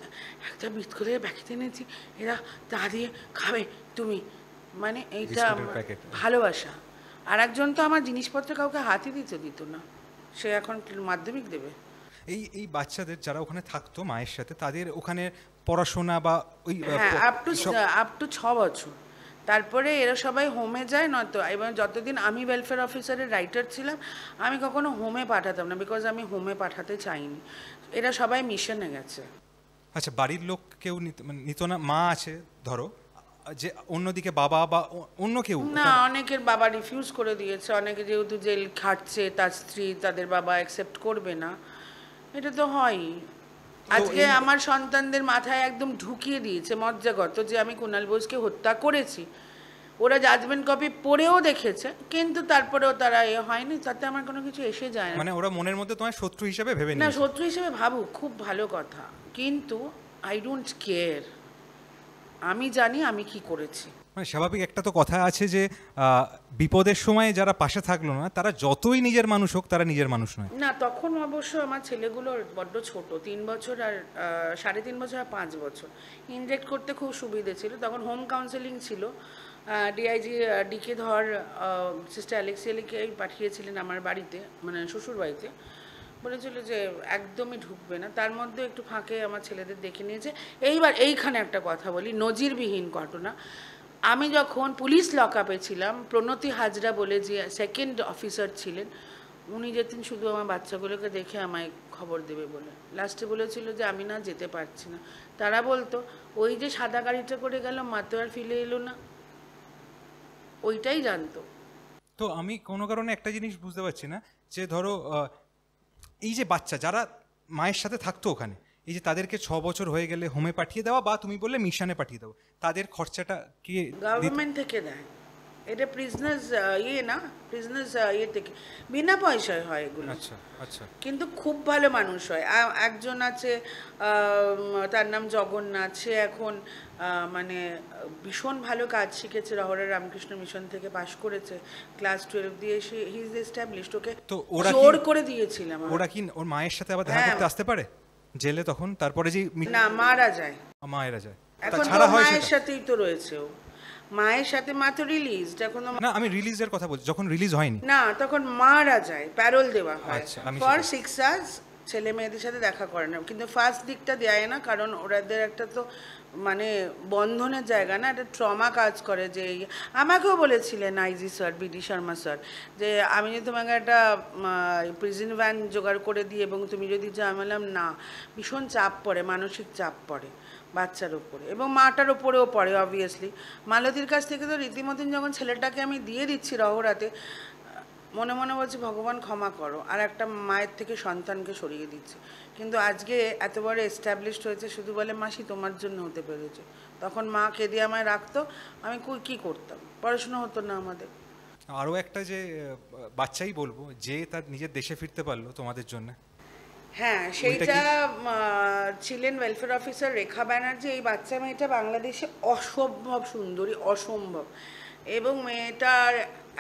একটা বিট করে প্যাকেট এনেছি, এরা তা দিয়ে খাবে তুমি। মানে এইটা ভালোবাসা। আর একজন তো আমার জিনিসপত্র কাউকে হাতই দিত না, সে এখন মাধ্যমিক দেবে। এই এই বাচ্চাদের যারা ওখানে থাকতো মায়ের সাথে, তাদের ওখানে পড়াশোনা বা ওই হ্যাঁ, আপ টু 6 বছর। তারপরে এরা সবাই হোমে যায়, নয়তো এবং যতদিন আমি ওয়েলফেয়ার অফিসারের রাইটার ছিলাম, আমি কখনো হোমে পাঠাতাম না, বিকজ আমি হোমে পাঠাতে চাইনি। এরা সবাই মিশনে গেছে। আচ্ছা, বাড়ির লোক কেউ নিত না? মা আছে ধরো, যে অন্যদিকে বাবা বা অন্য কেউ? না, অনেকের বাবা রিফিউজ করে দিয়েছে। অনেকে যেহেতু জেল খাটছে, তার স্ত্রী, তাদের বাবা অ্যাকসেপ্ট করবে না, এটা তো হয়ই। আজকে আমার সন্তানদের মাথায় একদম ঢুকিয়ে দিয়েছে মজ্জাগত যে আমি কুণাল বোসকে হত্যা করেছি। ওরা জাজমেন্ট কপি পড়েও দেখেছে, কিন্তু তারপরেও তারা এ হয়নি, তাতে আমার কোনো কিছু এসে যায় না। মানে ওরা মনের মধ্যে তোমার শত্রু হিসেবে ভেবে না, নিয়েছে? শত্রু হিসেবে ভাবুক, খুব ভালো কথা, কিন্তু আই ডোন্ট কেয়ার। আমি জানি আমি কি করেছি। মানে স্বাভাবিক একটা তো কথা আছে যে বিপদের সময় যারা পাশে থাকলো না, তারা যতই নিজের মানুষ হোক, তারা নিজের মানুষ নয়। না, তখন অবশ্য আমার ছেলেগুলো বড্ড ছোট, 3 বছর আর 3.5 বছর আর 5 বছর। ইনজেক্ট করতে খুব সুবিধে ছিল, তখন হোম কাউন্সেলিং ছিল। ডিআইজি ডিকে ধর সিস্টার অ্যালেক্সিয়ালিকে পাঠিয়েছিলেন আমার বাড়িতে, মানে শ্বশুর বাড়িতে, বলেছিল যে একদমই ঢুকবে না। তার মধ্যে একটু ফাঁকে আমার ছেলেদের দেখে নিয়েছে। এইবার এইখানে একটা কথা বলি, নজিরবিহীন ঘটনা। আমি যখন পুলিশ লকআপে ছিলাম, প্রণতি হাজরা বলে যে সেকেন্ড অফিসার ছিলেন, উনি যেতেন শুধু আমার বাচ্চাগুলোকে দেখে আমায় খবর দেবে বলে। লাস্টে বলেছিল যে আমি না যেতে পারছি না। তারা বলতো, ওই যে সাদা গাড়িটা করে গেল, মা তো আর ফিরে এলো না, ওইটাই জানতো। তো আমি কোনো কারণে একটা জিনিস বুঝতে পারছি না, যে ধরো এই যে বাচ্চা যারা মায়ের সাথে থাকতো ওখানে, এই যে তাদেরকে 6 বছর হয়ে গেলে হোমে পাঠিয়ে দেওয়া বা তুমি বললে মিশনে পাঠিয়ে দেওয়া, তাদের খরচাটা কি গভর্নমেন্ট থেকে দেয়। এটা প্রিজনার্স না, প্রিজনার্স থেকে বিনা পয়সায় হয় এগুলো। আচ্ছা আচ্ছা। কিন্তু খুব ভালো মানুষ হয়। একজন আছে, তার নাম জগন্নাথ, সে এখন মানে ভীষণ ভালো কাজ শিখেছে, রহরা রামকৃষ্ণ মিশন থেকে পাশ করেছে, ক্লাস 12 দিয়ে সে হি ইজ এস্টাবলিশড। ওকে তো ওরা জোর করে দিয়েছিলাম। ওরা কি ওর মায়ের সাথে আবার দেখা হ্যাঁ। করতে আসতে পারে জেলে তখন, তারপরে যে না, মারা যায়। মায়েরা যায়, এখন তো ছাড়া হয় মায়ের সেটা? সাথেই তো রয়েছে ও, মায়ের সাথে মা তো রিলিজড এখন। না আমি রিলিজের কথা বলছি, যখন রিলিজ হয়নি। না, তখন মারা যায়, প্যারোল দেওয়া হয় আচ্ছা, আমি ফর সেটা- 6 আওয়ার্স। ছেলে মেয়েদের সাথে দেখা করে না, কিন্তু ফার্স্ট দিকটা দেয় না, কারণ ওরাদের একটা তো মানে বন্ধনের জায়গা না, একটা ট্রমা কাজ করে। যে আমাকেও বলেছিলেন IG sir, BD Sharma sir, যে আমি যদি তোমাকে একটা প্রিজন ভ্যান জোগাড় করে দিই এবং তুমি যদি যাও, আমি বললাম না, ভীষণ চাপ পড়ে, মানসিক চাপ পড়ে বাচ্চার ওপরে এবং মাটার ওপরেও পড়ে অবভিয়াসলি। মালতীর কাছ থেকে তো রীতিমতন যখন ছেলেটাকে আমি দিয়ে দিচ্ছি রহরাতে, মনে মনে বলছি ভগবান ক্ষমা করো, আর একটা মায়ের থেকে সন্তানকে সরিয়ে দিচ্ছে। কিন্তু আজকে এত বড় এস্টাবলিশড হয়েছে, শুধু বলে মাসি তোমার জন্য হতে পেরেছে। তখন মা কেঁদে আমায় রাখতো, আমি কী করতাম, পড়াশুনো হতো না আমাদের। আরও একটা যে বাচ্চাই বলবো, যে তার নিজের দেশে ফিরতে পারলো তোমাদের জন্য। হ্যাঁ, সেইটা ছিলেন ওয়েলফেয়ার অফিসার রেখা ব্যানার্জি। এই বাচ্চা মেয়েটা বাংলাদেশে অসম্ভব সুন্দরী, অসম্ভব, এবং মেয়েটার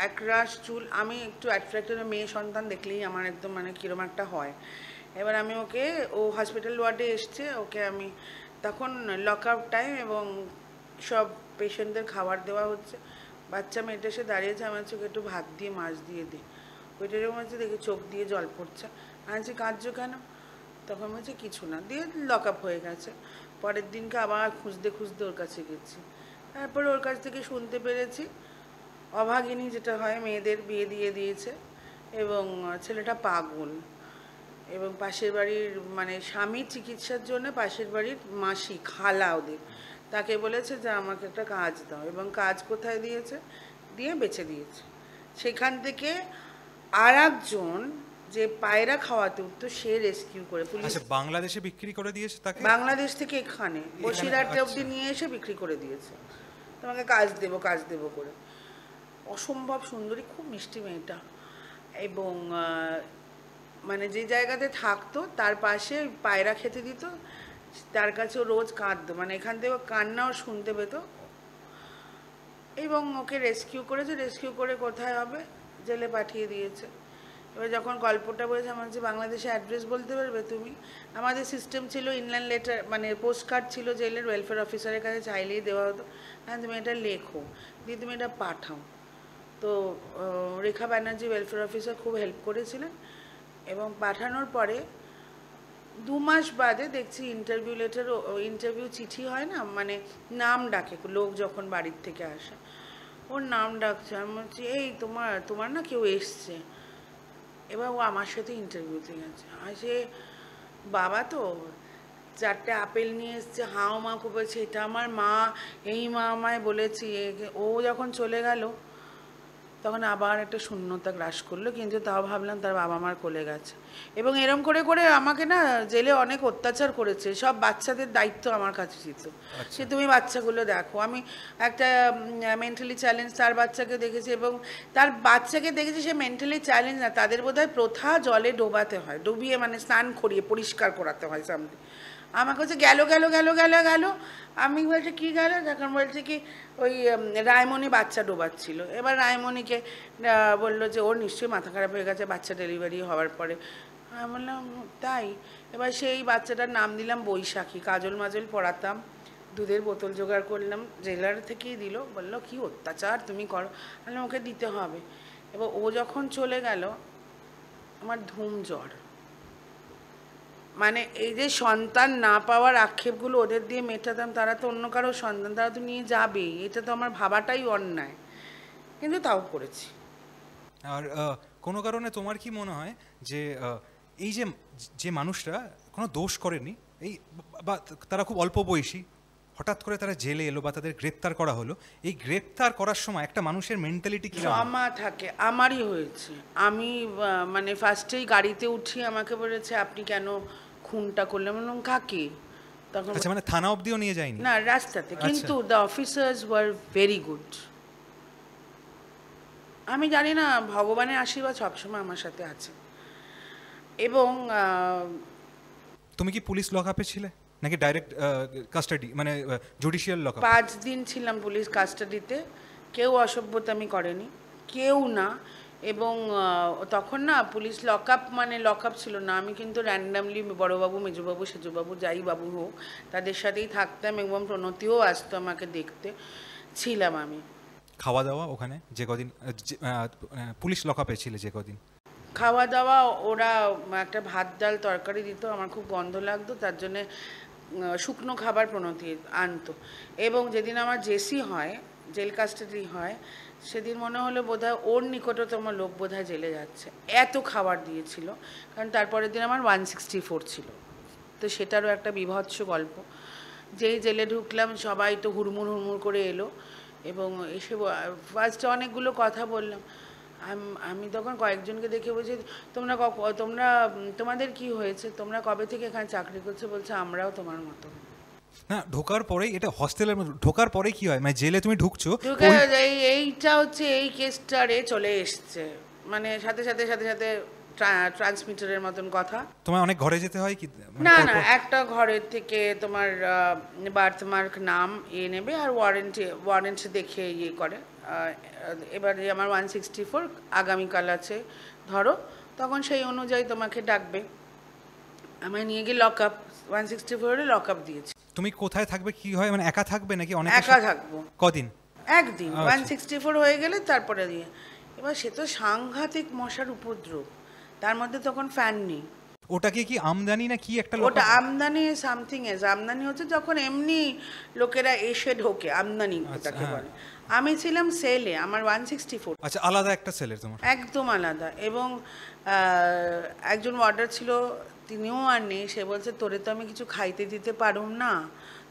একরাশ চুল। আমি একটু অ্যাট্রাক্টেড, মেয়ে সন্তান দেখলেই আমার একদম মানে কীরকম একটা হয়। এবার আমি ওকে, ও হসপিটাল ওয়ার্ডে এসছে, ওকে আমি তখন লক আউট টাইম এবং সব পেশেন্টদের খাবার দেওয়া হচ্ছে। বাচ্চা মেয়েটা এসে দাঁড়িয়েছে, আমার চোখে একটু ভাত দিয়ে মাছ দিয়ে দিই। ওইটা এরকম হচ্ছে, দেখি চোখ দিয়ে জল পড়ছে। আমি বলছি কাঁদছো কেন? তখন বলছে কিছু না, দিয়ে লক আপ হয়ে গেছে। পরের দিনকে আবার খুঁজতে খুঁজতে ওর কাছে গেছি। তারপরে ওর কাছ থেকে শুনতে পেরেছি অভাগিনী যেটা হয়, মেয়েদের বিয়ে দিয়ে দিয়েছে এবং ছেলেটা পাগল। এবং পাশের বাড়ির মানে স্বামীর চিকিৎসার জন্য পাশের বাড়ির মাসি, খালা ওদের, তাকে বলেছে যে আমাকে একটা কাজ দাও, এবং কাজ কোথায় দিয়েছে, দিয়ে বেঁচে দিয়েছে। সেখান থেকে আর একজন যে পায়রা খাওয়াতে উঠতো, সে রেস্কিউ করে, পুলিশ আচ্ছা, বাংলাদেশে বিক্রি করে দিয়েছে তাকে? বাংলাদেশ থেকে এখানে বসিরহাটে অবধি নিয়ে এসে বিক্রি করে দিয়েছে, তোমাকে কাজ দেবো কাজ দেবো করে। অসম্ভব সুন্দরী, খুব মিষ্টি মেয়েটা। এবং মানে যে জায়গাতে থাকতো তার পাশে পায়রা খেতে দিত, তার কাছেও রোজ কাঁদতো, মানে এখান থেকে কান্নাও শুনতে পেত। এবং ওকে রেস্কিউ করেছে, রেস্কিউ করে কোথায় হবে, জেলে পাঠিয়ে দিয়েছে। এবার যখন গল্পটা বলেছে, আমার যে বাংলাদেশে অ্যাড্রেস বলতে পারবে তুমি? আমাদের সিস্টেম ছিল ইনল্যান্ড লেটার, মানে পোস্ট কার্ড ছিল জেলের, ওয়েলফেয়ার অফিসারের কাছে চাইলেই দেওয়া হতো। হ্যাঁ, তুমি এটা লেখো, দিয়ে তুমি এটা পাঠাও। তো রেখা ব্যানার্জি ওয়েলফেয়ার অফিসার খুব হেল্প করেছিলেন, এবং পাঠানোর পরে 2 মাস বাদে দেখছি ইন্টারভিউ লেটার, ইন্টারভিউ চিঠি হয় না, মানে নাম ডাকে লোক যখন বাড়ির থেকে আসে, ওর নাম ডাকছে। আমি বলছি এই তোমার না কেউ এসছে। এবার ও আমার সাথে ইন্টারভিউতে গেছে, আসে বাবা তো 4টে আপেল নিয়ে এসছে, হাও মা বলছে এটা আমার মা, এই মা আমায় বলেছি। ও যখন চলে গেল তখন আবার একটা শূন্যতা গ্রাস করলো, কিন্তু তাও ভাবলাম তার বাবা মার কোলে গেছে। এবং এরম করে করে আমাকে না জেলে অনেক অত্যাচার করেছে, সব বাচ্চাদের দায়িত্ব আমার কাছে ছিল, সে তুমি বাচ্চাগুলো দেখো। আমি একটা মেন্টালি চ্যালেঞ্জ তার বাচ্চাকে দেখেছি, এবং তার বাচ্চাকে দেখেছি সে মেন্টালি চ্যালেঞ্জ না, তাদের বোধহয় প্রথা জলে ডোবাতে হয়, ডুবিয়ে মানে স্নান করিয়ে পরিষ্কার করাতে হয় সামথিং। আমাকে হচ্ছে গেল গেল গেল গেল গেল, আমি বলছি কী গেল, তখন বলছে কি ওই রায়মণি বাচ্চা ডোবাচ্ছিল। এবার রায়মণিকে বললো যে ওর নিশ্চয়ই মাথা খারাপ হয়ে গেছে বাচ্চা ডেলিভারি হওয়ার পরে। আমি বললাম তাই? এবার সেই বাচ্চাটার নাম দিলাম বৈশাখী, কাজল মাজল পরাতাম, দুধের বোতল জোগাড় করলাম, জেলার থেকেই দিল, বললো কি অত্যাচার তুমি করো, বললাম ওকে দিতে হবে। এবার ও যখন চলে গেল আমার ধুম জ্বর, মানে এই যে সন্তান না পাওয়ার আক্ষেপগুলো ওদের দিয়ে মেটাতাম, তারা তো অন্য কারো সন্তান, তারা তো নিয়ে যাবেই, এটা তো আমার ভাবাটাই অন্যায়, কিন্তু তাও করেছি। আর কোনো কারণে তোমার কি মনে হয় যে এই যে যে মানুষরা কোনো দোষ করেনি, এই বা তারা খুব অল্প বয়সী, হঠাৎ করে তারা জেলে এলো বা তাদের গ্রেপ্তার করা হলো, এই গ্রেপ্তার করার সময় একটা মানুষের মেন্টালিটি কি ট্রমা থাকে। আমারই হয়েছে। আমি মানে ফার্স্টেই গাড়িতে উঠি, আমাকে বলেছে আপনি কেন খুনটা করলেন? আমি বললাম কাকে? তখন আচ্ছা, মানে থানা অবধিও নিয়ে যায়নি? না, রাস্তাতে। আচ্ছা। কিন্তু the officers were very good. আমি জানি না, ভগবানের আশীর্বাদ সবসময় আমার সাথে আছে। এবং তুমি কি পুলিশ লকআপে ছিলে নাকি ডাইরেক্ট কাস্টাডি, মানে জুডিশিয়াল লকআপ? 5 দিন ছিলাম পুলিশ কাস্টাডিতে। কেউ অসভ্যতামি করেনি, কেউ না। এবং তখন না পুলিশ লকআপ মানে লকআপ ছিল না। আমি কিন্তু র্যান্ডামলি বড়োবাবু, মেজোবাবু, সেজোবাবু, যাই বাবু হোক, তাদের সাথেই থাকতাম এবং প্রণতিও আসতো আমাকে দেখতে। ছিলাম আমি। খাওয়া দাওয়া ওখানে যে কদিন পুলিশ লকআপে ছিলে, যে কদিন খাওয়া দাওয়া ওরা একটা ভাত ডাল তরকারি দিত, আমার খুব গন্ধ লাগতো, তার জন্যে শুকনো খাবার প্রণতি আনতো। এবং যেদিন আমার জেসি হয়, জেল কাস্টাডি হয়, সেদিন মনে হলো বোধহয় ওর নিকটতম লোক বোধহয় জেলে যাচ্ছে, এত খাবার দিয়েছিল। কারণ তারপরের দিন আমার 164 ছিল, তো সেটারও একটা বীভৎস গল্প। যেই জেলে ঢুকলাম সবাই তো হুড়মুড় হুড়মুড় করে এলো এবং এসে ফার্স্টে অনেকগুলো কথা বললাম। আমি তখন কয়েকজনকে দেখে বলছি, তোমরা তোমাদের কি হয়েছে, তোমরা কবে থেকে এখানে চাকরি করছো? বলছে আমরাও তোমার মতো। না, ঢোকার পরেই, এটা হস্টেলের মধ্যে ঢোকার পরেই কি হয়, মানে জেলে তুমি ঢুকছো, ঢুকে এইটা হচ্ছে এই কেসটারে চলে এসছে, মানে সাথে সাথে সাথে সাথে ট্রান্সমিটারের মতন কথা। তোমার অনেক ঘরে যেতে হয় কি? মানে না পর না, পর? একটা ঘরের থেকে তোমার বার্থমার্ক, নাম নেবে আর ওয়ারেন্ট দেখে করে। এবারে আমার 164 আগামীকাল আছে ধরো, তখন সেই অনুযায়ী তোমাকে ডাকবে। আমায় নিয়ে গিয়ে লকআপ, 164-এ লকআপ দিয়েছে। তুমি কোথায় থাকবে, কি হয়, মানে একা থাকবে নাকি অনেক? একা থাকবো। কদিন? একদিন। 164 হয়ে গেলে তারপরে দিয়ে। এবার সে তো সাংঘাতিক মশার উপদ্রব, তার মধ্যে তখন ফ্যান নেই। ওটাকে কি আমদানি না কি একটা ওটা আমদানি, সামথিং এজ আমদানি হচ্ছে যখন এমনি লোকেরা এসে ঢোকে, আমদানি ওটাকে বলে। আমি ছিলাম সেলে, আমার 164। আচ্ছা, আলাদা একটা সেলের তোমার? একদম আলাদা। এবং একজন ওয়ার্ডার ছিল, তিনিও আর নেই। সে বলছে তোরে তো আমি কিছু খাইতে দিতে পারুম না,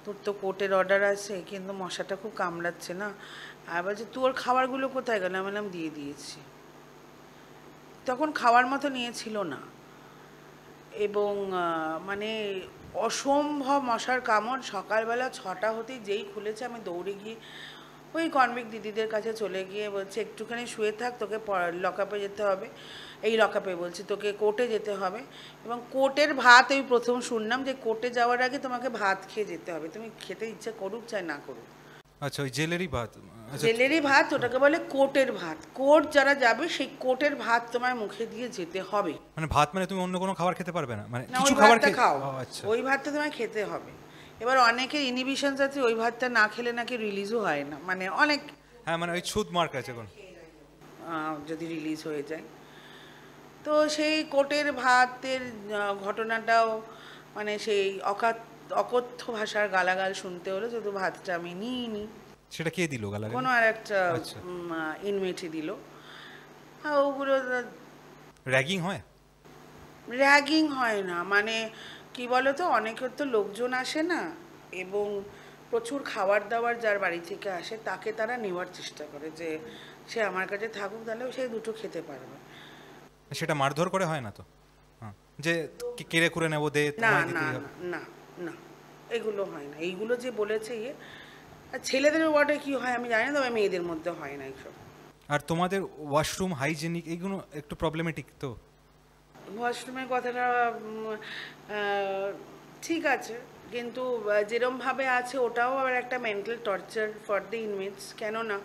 তোর তো কোর্টের অর্ডার আছে, কিন্তু মশাটা খুব কামড়াচ্ছে না। আর বলছে তোর খাবারগুলো কোথায় গেল? আমি বললাম দিয়ে দিয়েছি। তখন খাওয়ার মতো নিয়েছিল না। এবং মানে অসম্ভব মশার কামড়। সকালবেলা 6টা হতেই যেই খুলেছে আমি দৌড়ে গিয়ে ওই কনভিক্ট দিদিদের কাছে চলে গিয়ে বলছে একটুখানি শুয়ে থাক, তোকে লকআপে যেতে হবে। এই লকআপে বলছি, তোকে কোর্টে যেতে হবে। এবং কোর্টের ভাত আমি প্রথম শুনলাম যে কোর্টে যাওয়ার আগে তোমাকে ভাত খেয়ে যেতে হবে, তুমি খেতে ইচ্ছে করুক চাই না করুক। আচ্ছা, ওই জেলেরই ভাত? আচ্ছা, জেলেরই ভাত, ওটাকে বলে কোর্টের ভাত। কোর্ট যারা যাবে সেই কোর্টের ভাত তোমার মুখে দিয়ে যেতে হবে। মানে ভাত মানে তুমি অন্য কোনো খাবার খেতে পারবে না, মানে না, কিছু ওই খাবার ভাতটা খাও, আচ্ছা। ওই ভাতটা তোমায় খেতে হবে। এবার অনেকের ইনহিবিশনস আছে, ওই ভাতটা না খেলে নাকি রিলিজও হয় না, মানে অনেক হ্যাঁ, মানে ওই ছুদ মার্ক আছে কোন, যদি রিলিজ হয়ে যায়। তো সেই কোর্টের ভাতের ঘটনাটাও মানে সেই অকথ্য ভাষার গালাগাল শুনতে হলো, যেহেতু ভাতটা আমি নিইনি। সেটা কে দিল গালাগাল? কোনো আর একটা আচ্ছা। ইনমেটই দিল। ওগুলো র্যাগিং হয়? র্যাগিং হয় না, মানে কি বলতো, অনেকের তো লোকজন আসে না, এবং প্রচুর খাবার দাবার যার বাড়ি থেকে আসে তাকে তারা নেওয়ার চেষ্টা করে যে সে আমার কাছে থাকুক, তাহলে সে দুটো খেতে পারবে। সেটা মারধর করে হয় না তো? হ্যাঁ, যে কেড়ে করে নেবো, দে, না তোমায় না দিতেই হবে। না না, এগুলো হয় না। এইগুলো যে বলেছে আর ছেলেদের ওয়ার্ডে কি হয় আমি জানি না, তবে মেয়েদের মধ্যে হয় না এইসব। আর তোমাদের ওয়াশরুম হাইজেনিক এইগুলো একটু প্রবলেমেটিক তো? ওয়াশরুমের কথাটা ঠিক আছে, কিন্তু যেরমভাবে আছে ওটাও আবার একটা mental torture for the inmates. কেননা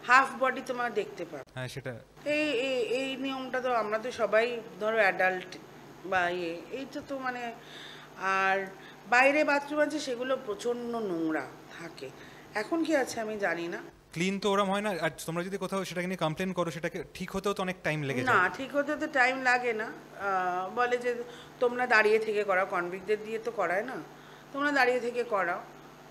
হাফ বডি তোমার দেখতে পাবে। হ্যাঁ, সেটা। এই এই এই নিয়মটা তো আমরা তো সবাই ধরো অ্যাডাল্ট বা এইটা তো মানে। আর বাইরে বাথরুম আছে, সেগুলো প্রচণ্ড নোংরা থাকে। এখন কি আছে আমি জানি না। ক্লিন তো ওরম হয় না। আর তোমরা যদি কোথাও সেটাকে নিয়ে কমপ্লেন করো, সেটাকে ঠিক হতেও তো অনেক টাইম লেগে না, যায়। ঠিক হতে তো টাইম লাগে না। বলে যে তোমরা দাঁড়িয়ে থেকে করাও, কনভিক্টদের দিয়ে তো করায় না, তোমরা দাঁড়িয়ে থেকে করাও।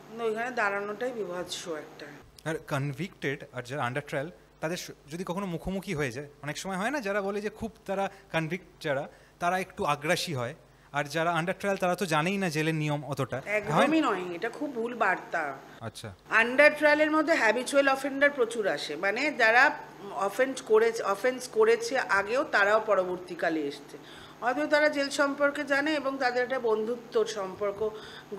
কিন্তু ওইখানে দাঁড়ানোটাই বিভৎস একটা। আর কনভিক্টেড আর যারা আন্ডার ট্রায়াল, তাদের যদি কখনো মুখোমুখি হয়ে যায়, অনেক সময় হয় না, যারা বলে যে খুব তারা কনভিক্ট যারা, তারা একটু আগ্রাসী হয়, আর যারা আন্ডার ট্রায়াল তারা তো জানেই না জেলের নিয়ম অতটা। হয় একদমই নয়, এটা খুব ভুল বার্তা। আচ্ছা, আন্ডার ট্রায়ালের মধ্যে হ্যাবিচুয়াল অফেন্ডার প্রচুর আসে, মানে যারা অফেন্স করেছে আগেও, তারাও পরবর্তীকালে এসছে, হয়তো তারা জেল সম্পর্কে জানে এবং তাদের একটা বন্ধুত্বর সম্পর্ক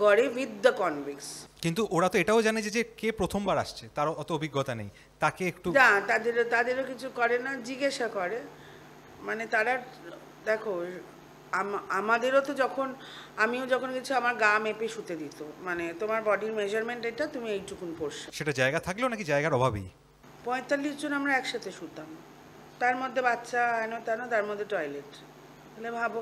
গড়ে উইথ দ্য কনভিক্টস। কিন্তু ওরা তো এটাও জানে যে যে কে প্রথমবার আসছে, তার অত অভিজ্ঞতা নেই, তাকে একটু না, তাদেরও কিছু করে না, জিজ্ঞাসা করে। মানে তারা, দেখো, আমাদেরও তো আমিও যখন গেছি আমার গা মেপে শুতে দিত, মানে তোমার বডির মেজারমেন্ট এটা, তুমি এইটুকুন পড়ছো। সেটা জায়গা থাকলেও নাকি জায়গার অভাবেই? 45 জন আমরা একসাথে শুতাম, তার মধ্যে বাচ্চা হেন তেন, তার মধ্যে টয়লেট। তাহলে ভাবো,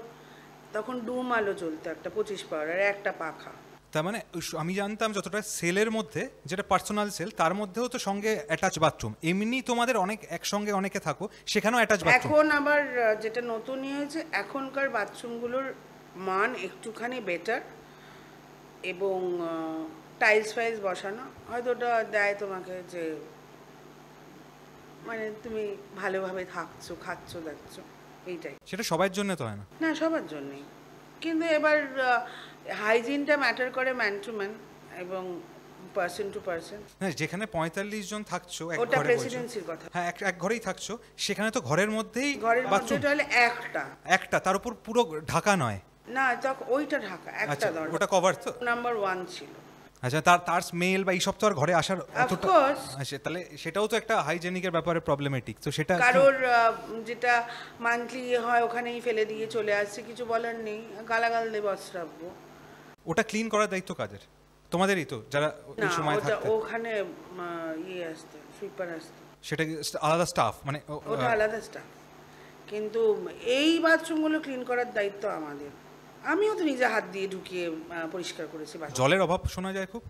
তখন ডুম আলো জ্বলতো একটা 25 পাওয়ার আর একটা পাখা। তার মানে আমি জানতাম যতটা সেলের মধ্যে, যেটা পার্সোনাল সেল, তার মধ্যেও তো সঙ্গে অ্যাটাচ বাথরুম। এমনি তোমাদের অনেক একসঙ্গে অনেকে থাকো, সেখানেও অ্যাটাচ বাথরুম। এখন আবার যেটা নতুন হয়েছে, এখনকার বাথরুমগুলোর মান একটুখানি বেটার এবং টাইলস ফাইলস বসানো, হয়তো ওটা দেয় তোমাকে যে মানে তুমি ভালোভাবে থাকছো, খাচ্ছো, দেখছো, এইটাই। সেটা সবার জন্য তো হয় না। না, সবার জন্যই, কিন্তু এবার হাইজিনটা ম্যাটার করে ম্যান টু ম্যান এবং পার্সন টু পার্সন। হ্যাঁ, যেখানে 45 জন থাকছো এক ওটা ঘরে, প্রেসিডেন্সির কথা। হ্যাঁ এক ঘরেই থাকছো, সেখানে তো ঘরের মধ্যেই ঘরের মধ্যে বাথরুম হলে একটা, তার উপর পুরো ঢাকা নয়। না, তখন ওইটা ঢাকা, একটা আচ্ছা, দরজা, ওটা কভার তো। নাম্বার 1 ছিল। আচ্ছা, তার স্মেল বা এইসব তো আর ঘরে আসার অতটা। course. আচ্ছা, তাহলে সেটাও তো একটা হাইজেনিকের ব্যাপারে প্রবলেমেটিক। তো সেটা কারোর যেটা মান্থলি হয় ওখানেই ফেলে দিয়ে চলে আসছে, কিছু বলার নেই, গালাগাল দেব, অশ্রাব্য। ওটা ক্লিন করার দায়িত্ব কাদের? তোমাদেরই তো, যারা না, ওই সময় ওটা থাকতে। ওখানে আসতো, সুইপার আসতো, সেটা কি আলাদা স্টাফ, মানে ওটা আলাদা স্টাফ। কিন্তু এই বাথরুমগুলো ক্লিন করার দায়িত্ব আমাদের। আমিও তো নিজে হাত দিয়ে ঢুকিয়ে পরিষ্কার করেছি বাথরুম। জলের অভাব শোনা যায় খুব,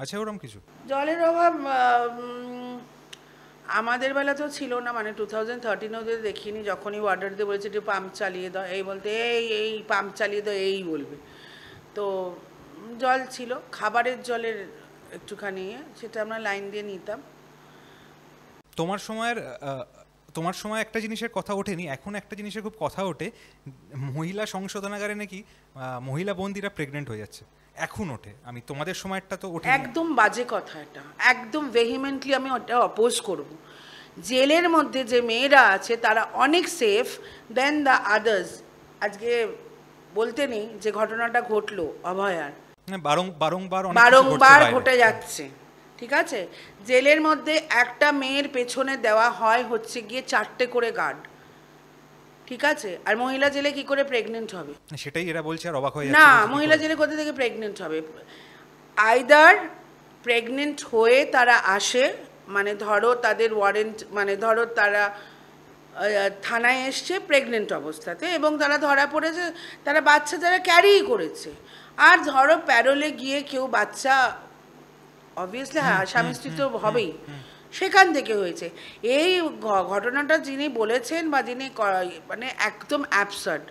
আছে ওরকম কিছু? জলের অভাব আমাদের বেলা তো ছিল না, মানে 2013 ওদের দেখিনি, যখনই অর্ডার দিয়ে বলেছে একটু পাম্প চালিয়ে দাও, এই বলতে এই পাম্প চালিয়ে দাও, এই বলবে। তো জল ছিল, খাবারের জলের একটুখানি সেটা আমরা লাইন দিয়ে নিতাম। তোমার সময় একটা জিনিসের কথা ওঠেনি, এখন একটা জিনিসের খুব কথা ওঠে। মহিলা সংশোধনাগারে নাকি মহিলা বন্দীরা প্রেগনেন্ট হয়ে যাচ্ছে, এখন ওঠে। আমি তোমাদের সময়টা তো ওঠে। একদম বাজে কথা এটা, একদম ভেহিমেন্টলি আমি ওটা অপোজ করব। জেলের মধ্যে যে মেয়েরা আছে তারা অনেক সেফ দেন দ্য আদার্স। আজকে বলতে নেই যে ঘটনাটা ঘটলো অভয়ার, বারংবার ঘটে যাচ্ছে, ঠিক আছে? জেলের মধ্যে একটা মেয়ের পেছনে দেওয়া হয় হচ্ছে গিয়ে 4টে করে গার্ড, ঠিক আছে? আর মহিলা জেলে কি করে প্রেগনেন্ট হবে? সেটাই এরা বলছে, আর অবাক হয়ে না, মহিলা জেলে কোথা থেকে প্রেগনেন্ট হবে? আইদার প্রেগনেন্ট হয়ে তারা আসে, মানে ধরো তাদের ওয়ারেন্ট, মানে ধরো তারা থানায় এসছে প্রেগনেন্ট অবস্থাতে এবং তারা ধরা পড়েছে, তারা বাচ্চা যারা ক্যারিই করেছে, আর ধরো প্যারোলে গিয়ে কেউ বাচ্চা, অবভিয়াসলি হ্যাঁ স্বামী স্ত্রী তো হবেই, সেখান থেকে হয়েছে। এই ঘটনাটা যিনি বলেছেন বা যিনি মানে একদম অ্যাবসার্ড।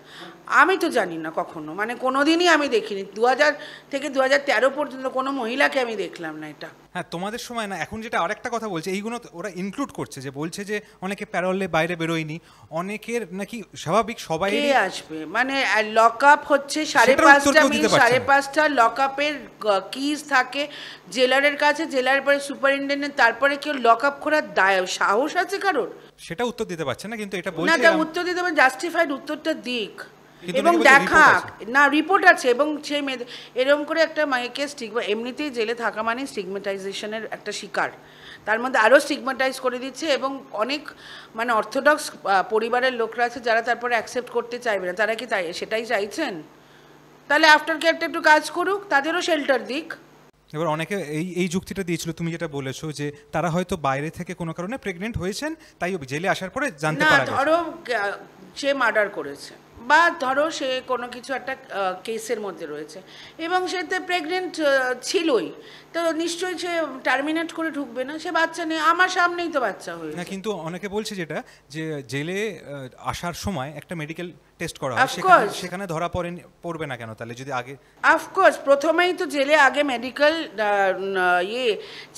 আমি তো জানি না কখনো, মানে কোনোদিনই আমি দেখিনি, 2000 থেকে 2013 পর্যন্ত কোনো মহিলাকে আমি দেখলাম না এটা। হ্যাঁ, তোমাদের সময় না। এখন যেটা আরেকটা কথা বলছে, এইগুলো ওরা ইনক্লুড করছে, যে বলছে যে অনেকে প্যারোলে বাইরে বেরোয়নি, অনেকের নাকি স্বাভাবিক সবাই আসবে, মানে লক আপ হচ্ছে 5:30 লক আপের কিজ থাকে জেলারের কাছে, জেলার পরে সুপারিনটেন্ডেন্ট, তারপরে কেউ লক আপ করার সাহস আছে কারোর? সেটা উত্তর দিতে পারছে না, কিন্তু এটা না, বলছে তার উত্তর দিতে হবে, জাস্টিফাইড উত্তরটা দিক এবং দেখাক না, রিপোর্ট আছে এবং সেই মেয়েদের এরকম করে একটা মাইকে এমনিতেই জেলে থাকা মানে স্টিগমেটাইজেশনের একটা শিকার, তার মধ্যে আরও স্টিগমেটাইজ করে দিচ্ছে এবং অনেক মানে অর্থোডক্স পরিবারের লোকরা আছে যারা তারপরে অ্যাকসেপ্ট করতে চাইবে না। তারা কি তাই সেটাই চাইছেন? তাহলে আফটার কেয়ারটা একটু কাজ করুক, তাদেরও শেল্টার দিক। এবার অনেকে এই যুক্তিটা দিয়েছিল, তুমি যেটা বলেছো, যে তারা হয়তো বাইরে থেকে কোনো কারণে প্রেগনেন্ট হয়েছেন, তাই জেলে আসার পরে জানতে পারা গেছে। ধরো সে মার্ডার করেছে বা ধরো সে কোনো কিছু একটা কেসের মধ্যে রয়েছে এবং সে তো প্রেগনেন্ট ছিলই, তো নিশ্চয়ই সে টার্মিনেট করে ঢুকবে না, সে বাচ্চা নেই, আমার সামনেই তো বাচ্চা হয়েছে। না, কিন্তু অনেকে বলছে যেটা, যে জেলে আসার সময় একটা মেডিকেল টেস্ট করা হয়, সেখানে ধরা পড়বে না কেন তাহলে, যদি আগে? অফকোর্স, প্রথমেই তো জেলে আগে মেডিকেল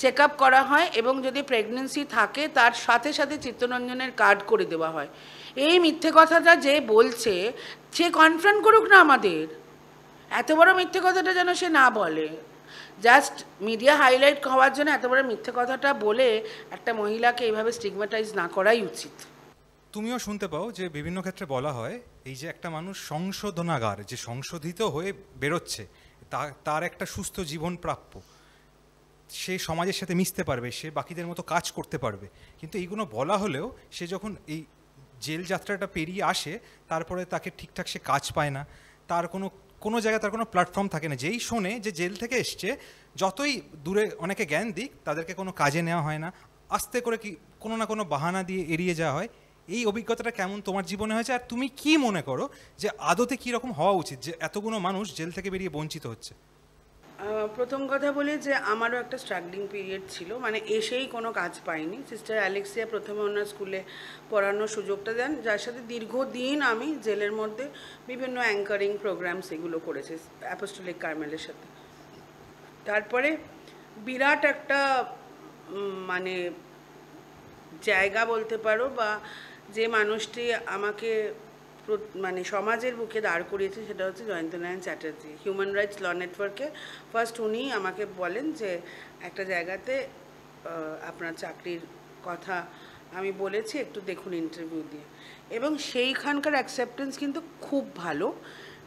চেক আপ করা হয় এবং যদি প্রেগনেন্সি থাকে তার সাথে সাথে চিত্তরঞ্জনের কার্ড করে দেওয়া হয়। এই মিথ্যে কথাটা যে বলছে সে কনফ্রন্ট করুক না আমাদের, এত বড় মিথ্যে কথাটা যেন সে না বলে। জাস্ট মিডিয়া হাইলাইট হওয়ার জন্য এত বড় মিথ্যে কথাটা বলে একটা মহিলাকে এইভাবে স্টিগমাটাইজ না করাই উচিত। তুমিও শুনতে পাও যে বিভিন্ন ক্ষেত্রে বলা হয় এই যে একটা মানুষ সংশোধনাগার, যে সংশোধিত হয়ে বেরোচ্ছে, তার একটা সুস্থ জীবন প্রাপ্য, সে সমাজের সাথে মিশতে পারবে, সে বাকিদের মতো কাজ করতে পারবে। কিন্তু এইগুলো বলা হলেও সে যখন এই জেল যাত্রাটা পেরিয়ে আসে, তারপরে তাকে ঠিকঠাক সে কাজ পায় না, তার কোনো জায়গায় তার কোনো প্ল্যাটফর্ম থাকে না। যেই শোনে যে জেল থেকে এসছে, যতই দূরে অনেকে জ্ঞান দিক, তাদেরকে কোনো কাজে নেওয়া হয় না, আস্তে করে কি কোনো না কোনো বাহানা দিয়ে এড়িয়ে যাওয়া হয়। এই অভিজ্ঞতাটা কেমন তোমার জীবনে হয়েছে, আর তুমি কি মনে করো যে আদতে কীরকম হওয়া উচিত যে এতগুলো মানুষ জেল থেকে বেরিয়ে বঞ্চিত হচ্ছে? প্রথম কথা বলি যে আমারও একটা স্ট্রাগলিং পিরিয়ড ছিল, মানে এসেই কোনো কাজ পাইনি। সিস্টার অ্যালেক্সিয়া প্রথমে ওনার স্কুলে পড়ানোর সুযোগটা দেন, যার সাথে দীর্ঘদিন আমি জেলের মধ্যে বিভিন্ন অ্যাঙ্কারিং প্রোগ্রামস এগুলো করেছি অ্যাপোস্টলিক কার্মেলের সাথে। তারপরে বিরাট একটা মানে জায়গা বলতে পারো, বা যে মানুষটি আমাকে মানে সমাজের বুকে দাঁড় করিয়েছে, সেটা হচ্ছে জয়ন্তনারায়ণ চ্যাটার্জি। হিউম্যান রাইটস ল নেটওয়ার্কে ফার্স্ট উনি আমাকে বলেন যে একটা জায়গাতে আপনার চাকরির কথা আমি বলেছি, একটু দেখুন ইন্টারভিউ দিয়ে। এবং সেইখানকার অ্যাকসেপ্টেন্স কিন্তু খুব ভালো।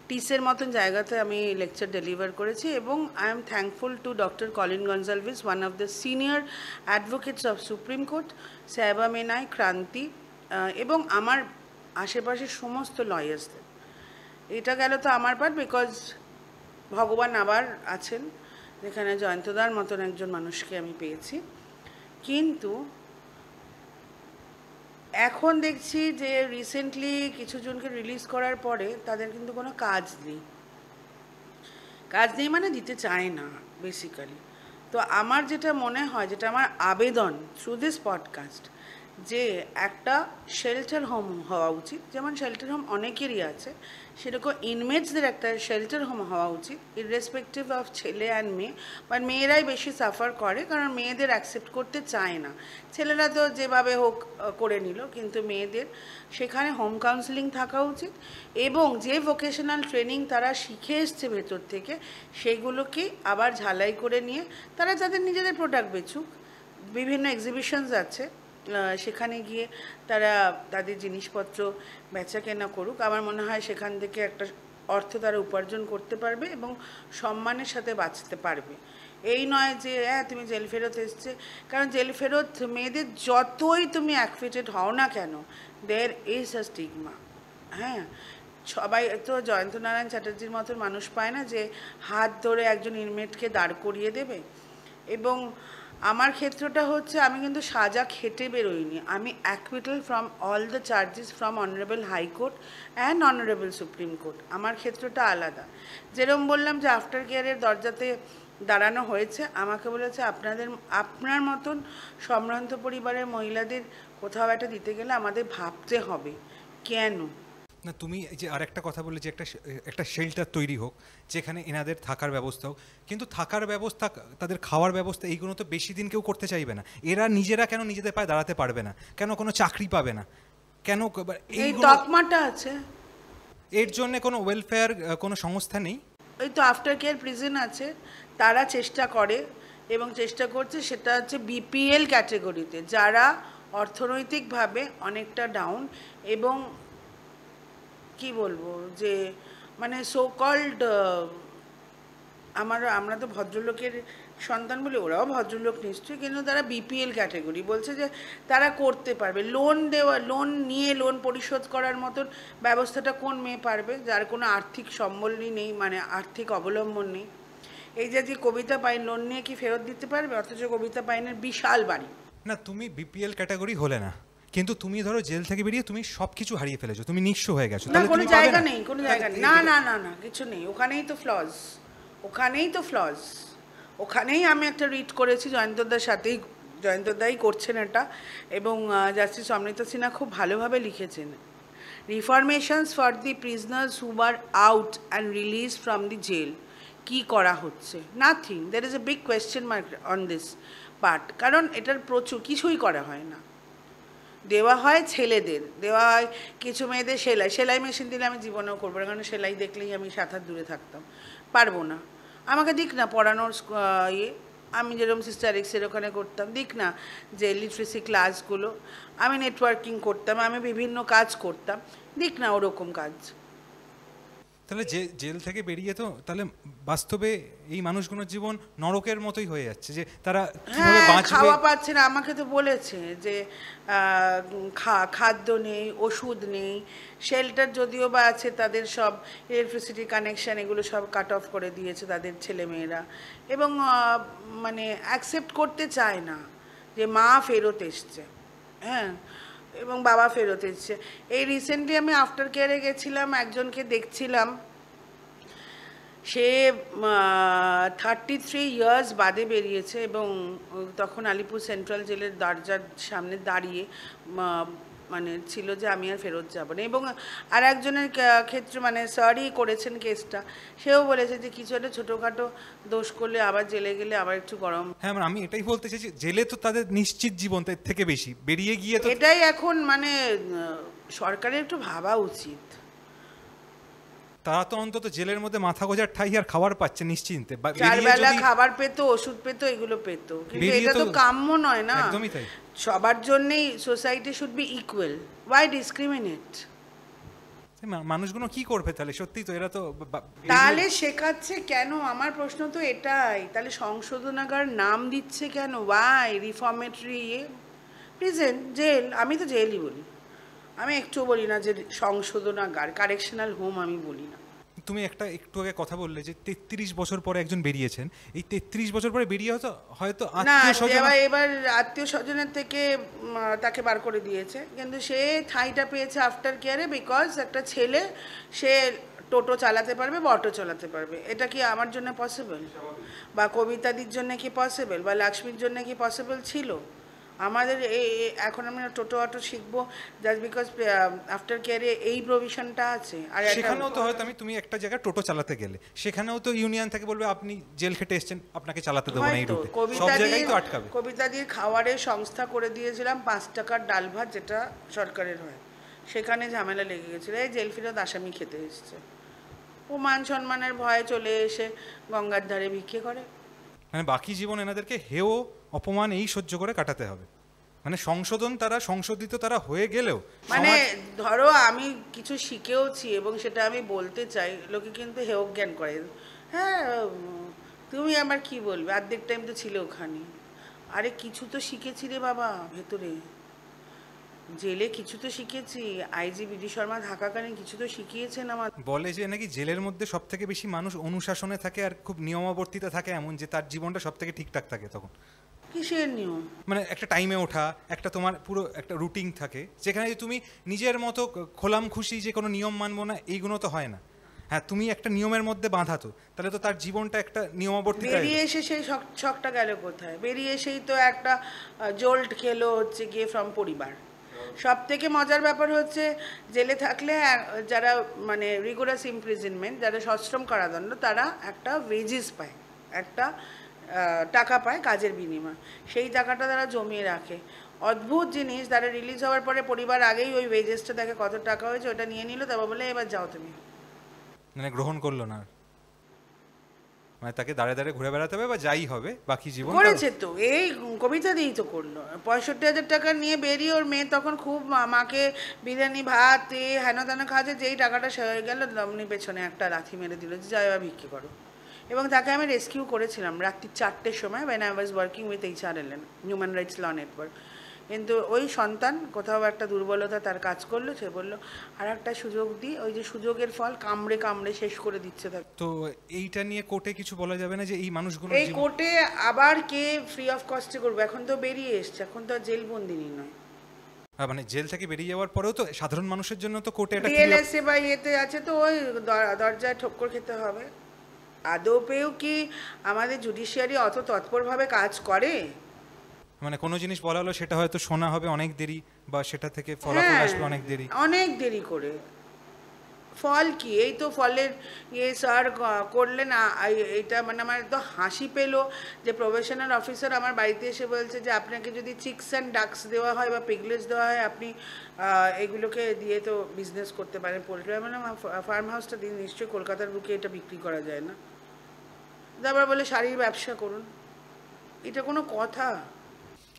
টিসের মতন জায়গাতে আমি লেকচার ডেলিভার করেছি, এবং I am thankful to doctor Colin Gonsalves, one of the senior advocates of supreme court, Saheba Menai, ক্রান্তি, এবং আমার আশেপাশের সমস্ত লয়ার্সদের। এটা গেল তো আমার পার্ট, বিকজ ভগবান আবার আছেন, যেখানে জয়ন্তদার মতন একজন মানুষকে আমি পেয়েছি। কিন্তু এখন দেখছি যে রিসেন্টলি কিছুজনকে রিলিজ করার পরে তাদের কিন্তু কোনো কাজ নেই। কাজ নেই মানে দিতে চায় না বেসিক্যালি। তো আমার যেটা মনে হয়, যেটা আমার আবেদন থ্রু দিস পডকাস্ট, যে একটা শেল্টার হোম হওয়া উচিত। যেমন শেল্টার হোম অনেকেরই আছে, সেরকম ইনমেটসদের একটা শেল্টার হোম হওয়া উচিত, ইররেসপেক্টিভ অফ ছেলে অ্যান্ড মেয়ে। বাট মেয়েরাই বেশি সাফার করে, কারণ মেয়েদের অ্যাকসেপ্ট করতে চায় না। ছেলেরা তো যেভাবে হোক করে নিল, কিন্তু মেয়েদের সেখানে হোম কাউন্সেলিং থাকা উচিত, এবং যে ভোকেশনাল ট্রেনিং তারা শিখে এসছে ভেতর থেকে, সেগুলোকে আবার ঝালাই করে নিয়ে তারা তাদের নিজেদের প্রোডাক্ট বেচুক। বিভিন্ন এক্সিবিশনস আছে, সেখানে গিয়ে তারা তাদের জিনিসপত্র বেচা কেনা করুক। আমার মনে হয় সেখান থেকে একটা অর্থ তারা উপার্জন করতে পারবে এবং সম্মানের সাথে বাঁচতে পারবে। এই নয় যে হ্যাঁ তুমি জেল ফেরত এসছে, কারণ জেল ফেরত মেয়েদের যতই তুমি অ্যাকফিটেড হও না কেন, দেয়ার ইজ আ স্টিগমা। হ্যাঁ, সবাই তো জয়ন্তনারায়ণ চ্যাটার্জির মতো মানুষ পায় না যে হাত ধরে একজন ইনমেটকে দাঁড় করিয়ে দেবে। এবং আমার ক্ষেত্রটা হচ্ছে, আমি কিন্তু সাজা খেটে বেরোইনি, আমি acquittal from all the charges from honourable high court and honourable supreme court. আমার ক্ষেত্রটা আলাদা। যেরকম বললাম যে আফটার কেয়ারের দরজাতে দাঁড়ানো হয়েছে, আমাকে বলেছে আপনার মতন সম্ভ্রান্ত পরিবারের মহিলাদের কোথাও একটা দিতে গেলে আমাদের ভাবতে হবে কেন। না, তুমি এই যে আরেকটা কথা বললে যে একটা শেল্টার তৈরি হোক যেখানে এনাদের থাকার ব্যবস্থা হোক, কিন্তু থাকার ব্যবস্থা, তাদের খাওয়ার ব্যবস্থা, এইগুলো তো বেশি দিন কেউ করতে চাইবে না। এরা নিজেরা কেন নিজেদের পায়ে দাঁড়াতে পারবে না? কেন কোনো চাকরি পাবে না? কেন এই তকমাটা আছে, এর জন্য কোনো ওয়েলফেয়ার কোনো সংস্থা নেই? এই তো আফটার কেয়ার প্রিজন আছে, তারা চেষ্টা করে এবং চেষ্টা করছে, সেটা হচ্ছে বিপিএল ক্যাটেগরিতে, যারা অর্থনৈতিকভাবে অনেকটা ডাউন, এবং কি বলবো যে মানে সো কল্ড, আমরা তো ভদ্রলোকের সন্তান বলি, ওরাও ভদ্রলোক নিশ্চয়ই, কিন্তু তারা বিপিএল ক্যাটেগরি। বলছে যে তারা করতে পারবে, লোন নিয়ে লোন পরিশোধ করার মতন ব্যবস্থাটা কোন মেয়ে পারবে, যার কোনো আর্থিক সম্বলই নেই, মানে আর্থিক অবলম্বন নেই। এই যে কবিতা পাইন লোন নিয়ে কি ফেরত দিতে পারবে? অথচ কবিতা পাইনের বিশাল বাড়ি। না, তুমি বিপিএল ক্যাটাগরি হলে না, কিন্তু তুমি ধরো জেল থেকে বেরিয়ে তুমি সবকিছু হারিয়ে ফেলেছো, তুমি নিঃস্ব হয়ে গেছো, না কোনো জায়গা নেই, কোনো জায়গা নেই, না না না না কিছু নেই, ওখানেই তো ফ্লজ, ওখানেই তো ফ্লজ। ওখানেই আমি একটা রিড করেছি জয়ন্তদার সাথেই, জয়ন্তদাই করছেন এটা, এবং জাস্টিস অমৃতা সিনহা খুব ভালোভাবে লিখেছেন, reformations for the prisoners who are out and release from the jail. কী করা হচ্ছে? Nothing. There is a big question mark on this part, কারণ এটার প্রচুর কিছুই করা হয় না। দেওয়া হয় ছেলেদের, দেওয়া হয় কিছু মেয়েদের সেলাই, সেলাই মেশিন দিলে আমি জীবনেও করবো না, কারণ সেলাই দেখলেই আমি 7 হাত দূরে থাকতাম, পারবো না। আমাকে দিক না পড়ানোর ইয়ে, আমি যেরকম সিস্টার এক্সের ওখানে করতাম, দিক না যে লিটারেসি ক্লাসগুলো, আমি নেটওয়ার্কিং করতাম, আমি বিভিন্ন কাজ করতাম, দিক না ওরকম কাজ। তাহলে জেল থেকে বেরিয়ে তো তাহলে বাস্তবে এই মানুষগুলোর জীবন নরকের মতোই হয়ে যাচ্ছে, যে তারা কিভাবে হ্যাঁ, বাঁচবে। খাওয়া পাচ্ছে না, আমাকে তো বলেছে যে খাদ্য নেই, ওষুধ নেই, শেল্টার যদিও বা আছে, তাদের সব ইলেকট্রিসিটি কানেকশান এগুলো সব কাট অফ করে দিয়েছে তাদের ছেলেমেয়েরা, এবং মানে অ্যাকসেপ্ট করতে চায় না যে মা ফেরত এসছে, হ্যাঁ, এবং বাবা ফেরত এসছে। এই রিসেন্টলি আমি আফটার কেয়ারে গেছিলাম, একজনকে দেখছিলাম, সে 33 ইয়ার্স বাদে বেরিয়েছে, এবং তখন আলিপুর সেন্ট্রাল জেলের দরজার সামনে দাঁড়িয়ে মানে ছিল যে আমি আর ফেরত যাব না। এবং আর একজনের ক্ষেত্রে মানে সরি করেছেন কেসটা, সেও বলেছে যে কিছু একটা ছোটোখাটো দোষ করলে আবার জেলে গেলে আবার একটু গরম। হ্যাঁ, আমি এটাই বলতে চাইছি, জেলে তো তাদের নিশ্চিত জীবন, তার থেকে বেশি বেরিয়ে গিয়ে তো এটাই এখন মানে সরকারের একটু ভাবা উচিত। তারা তো অন্তত জেলের মধ্যে মাথা গোজার ঠাই আর খাবার পাচ্ছে নিশ্চিন্তে। 4 বেলা খাবার পেতো, ওষুধ পেতো, এগুলো পেতো, কিন্তু এটা তো কাম্য নয় না। একদমই তাই। সবার জন্যই society should be equal, why discriminate? মানুষগুলো কি করবে তাহলে? সত্যি তো এরা তো তাহলে শেখাচ্ছে কেন? আমার প্রশ্ন তো এটাই, তাহলে সংশোধনাগার নাম দিচ্ছে কেন? ওয়াই রিফর্মেটরি প্রিজেন্ট, জেল, আমি তো জেলই বলি, আমি একটু বলি না যে সংশোধনাগার, কারেকশনাল হোম আমি বলি না। তুমি একটু আগে কথা বললে যে 33 বছর পরে একজন বেরিয়েছেন, এই 33 বছর পরে বেরিয়ে হয়তো না, আত্মীয় স্বজন, এবার আত্মীয় স্বজনের থেকে তাকে বার করে দিয়েছে, কিন্তু সে ঠাঁইটা পেয়েছে আফটার কেয়ারে, বিকজ একটা ছেলে সে টোটো চালাতে পারবে বা অটো চালাতে পারবে। এটা কি আমার জন্য পসিবল, বা কবিতাদির জন্য কি পসিবল, বা লক্ষ্মীর জন্য কি পসিবল ছিল? আমাদের এখন আমরা টোটো অটো শিখবো জাস্ট বিকজ আফটার কেয়ারে এই প্রভিশনটা আছে। আর সেখানেও তো হয়তো তুমি একটা জায়গায় টোটো চালাতে গেলে সেখানেও তো ইউনিয়ন থেকে বলবে আপনি জেল খেটে এসেছেন, আপনাকে চালাতে দেবো না এই রুটে, সব জায়গায় তো আটকাবে। কবিতাদির খাওয়ারের সংস্থা করে দিয়েছিলাম 5 টাকার ডাল ভাত, যেটা সরকারের হয়, সেখানে ঝামেলা লেগে গেছিলো, এই জেল ফেরত আসামি খেতে এসছে, ও মান সম্মানের ভয়ে চলে এসে গঙ্গার ধারে ভিক্ষে করে। মানে বাকি জীবন এনাদেরকে হেয় অপমান এই সহ্য করে কাটাতে হবে। মানে সংশোধিত তারা হয়ে গেলেও মানে ধরো আমি কিছু শিখেওছি এবং সেটা আমি বলতে চাই, লোকে কিন্তু হেয় জ্ঞান করে, হ্যাঁ তুমি আমার কি বলবে, অর্ধেক টাইম তো ছিল ওখানে, আরে কিছু তো শিখেছি রে বাবা, ভেতরে জেলে কিছু তো শিখেছি, আইজি বিডি শর্মা থাকাকালীন কিছু তো শিখিয়েছেন আমার। বলে যে নাকি জেলের মধ্যে সব থেকে বেশি মানুষ অনুশাসনে থাকে আর খুব নিয়মাবর্তিতা থাকে, এমন যে তার জীবনটা সব থেকে ঠিকঠাক থাকে তখন। কিসের নিয়ম? মানে একটা টাইমে ওঠা, একটা তোমার পুরো একটা রুটিন থাকে, যেখানে তুমি নিজের মতো খোলাম খুশি যে কোনো নিয়ম মানবো না এইগুলো তো হয় না। হ্যাঁ, তুমি একটা নিয়মের মধ্যে বাঁধা, তো তাহলে তো তার জীবনটা একটা নিয়মাবর্তিতা। বেরিয়ে এসে সেই শখটা গেল কোথায়? বেরিয়ে এসেই তো একটা জোল্ট খেলো হচ্ছে গিয়ে ফ্রম পরিবার। সব থেকে মজার ব্যাপার হচ্ছে জেলে থাকলে যারা মানে রিগোরাস ইমপ্রিজনমেন্ট, যারা সশ্রম কারাদণ্ড, তারা একটা ওয়েজেস পায়, একটা টাকা পায় কাজের বিনিময়, সেই টাকাটা তারা জমিয়ে রাখে। অদ্ভুত জিনিস, তারা রিলিজ হওয়ার পরে পরিবার আগেই ওই ওয়েজেসটা দেখে কত টাকা হয়েছে ওটা নিয়ে নিল, তারপর বলে এবার যাও তুমি, মানে গ্রহণ করলো না, মানে তাকে দাঁড়ে দাঁড়ে ঘুরে বেড়াতে হবে বা যাই হবে বাকি জীবন। করেছে তো, এই কবিতা দিয়েই তো করলো। 65,000 টাকা নিয়ে বেরিয়ে ওর মেয়ে তখন খুব মাকে বিরিয়ানি ভাত হেন তেন খাওয়াছে, যেই টাকাটা হয়ে গেল দমনি পেছনে একটা লাথি মেরে দিল যে যাই এবার ভিক্ষে করো। এবং তাকে আমি রেস্কিউ করেছিলাম রাত্রি 4টের সময়, when I was working with HRLN, human rights law network. কিন্তু ওই সন্তান কোথাও একটা দুর্বলতা তার কাজ করলো, সে বললো আর একটা সুযোগ দিই, ওই যে সুযোগের ফল কামড়ে কামড়ে শেষ করে দিচ্ছে তাকে। তো এইটা নিয়ে কোর্টে কিছু বলা যাবে না যে এই মানুষগুলো, এই কোর্টে আবার কে ফ্রি অফ কস্টে করবে? এখন তো বেরিয়ে এসছে, এখন তো আর জেল বন্দিনী নয়। মানে জেল থেকে বেরিয়ে যাওয়ার পরেও তো সাধারণ মানুষের জন্য তো কোর্টে এটা ডিএলএসএ বা ইয়েতে আছে, তো ওই দরজায় ঠক্কর খেতে হবে। আদৌপেও কি আমাদের জুডিশিয়ারি অত তৎপরভাবে কাজ করে? মানে কোনো জিনিস বলা হলো সেটা হয়তো শোনা হবে অনেক দেরি, বা সেটা থেকে ফলাফল আসবে অনেক দেরি, অনেক দেরি করে। ফল কি, এই তো ফলের ইয়ে স্যার করলেন। এইটা মানে আমার তো হাসি পেলো যে প্রফেশনাল অফিসার আমার বাড়িতে এসে বলছে যে আপনাকে যদি চিক্স অ্যান্ড ডাক্স দেওয়া হয় বা পিগলেটস দেওয়া হয়, আপনি এগুলোকে দিয়ে তো বিজনেস করতে পারেন পোলট্রি। মানে ফার্ম হাউসটা দিন নিশ্চয়ই কলকাতার বুকে এটা বিক্রি করা যায় না। তারপর বলে শাড়ির ব্যবসা করুন, এটা কোনো কথা?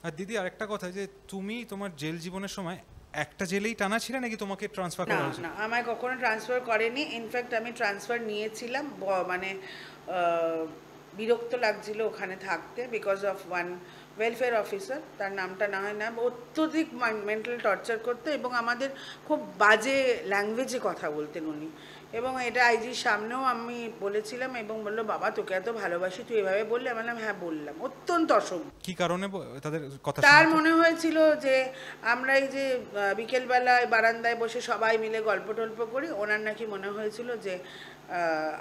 আর দিদি আরেকটা কথা, যে তুমি তোমার জেল জীবনের সময় একটা জেলেই টানা ছিলে নাকি তোমাকে ট্রান্সফার না করা হয়েছে? না, আমায় কখনো ট্রান্সফার করেনি। ইনফ্যাক্ট আমি ট্রান্সফার নিয়েছিলাম, মানে বিরক্ত লাগছিল ওখানে থাকতে, because of one welfare officer, তার নামটা না হয় না, অত্যধিক মেন্টাল টর্চার করতো এবং আমাদের খুব বাজে ল্যাঙ্গুয়েজে কথা বলতেন উনি। এবং এটা আইজির সামনেও আমি বলেছিলাম এবং বললো, বাবা তোকে এত ভালোবাসি, তুই এভাবে বললে? আমি বললাম হ্যাঁ বললাম। অত্যন্ত অসভ্য। কি কারণে তাদের কথা তার শুনতে? মনে হয়েছিল যে আমরা এই যে বিকেলবেলায় বারান্দায় বসে সবাই মিলে গল্প টল্প করি, ওনার নাকি মনে হয়েছিল যে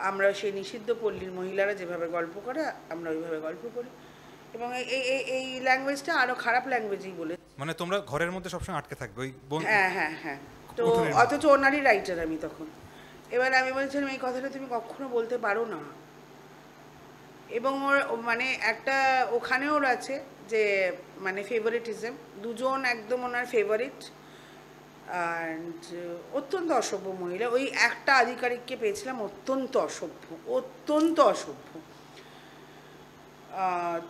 আমরা সেই নিষিদ্ধ পল্লীর মহিলারা যেভাবে গল্প করে আমরা ওইভাবে গল্প করি। এবং এই ল্যাঙ্গুয়েজটা আরও খারাপ ল্যাঙ্গুয়েজই বলে। মানে তোমরা ঘরের মধ্যে সবসময় আটকে থাকবে ওই হ্যাঁ হ্যাঁ হ্যাঁ। তো উঠোনের মধ্যে? অথচ ওনারই রাইটার আমি তখন। এবার আমি বলছিলাম এই কথাটা তুমি কখনো বলতে পারো না। এবং মানে একটা ওখানেও আছে যে মানে ফেভারিটিজম, দুজন একদম ওনার ফেভারিট। অ্যান্ড অত্যন্ত অসভ্য মহিলা। ওই একটা আধিকারিককে পেয়েছিলাম অত্যন্ত অসভ্য, অত্যন্ত অসভ্য।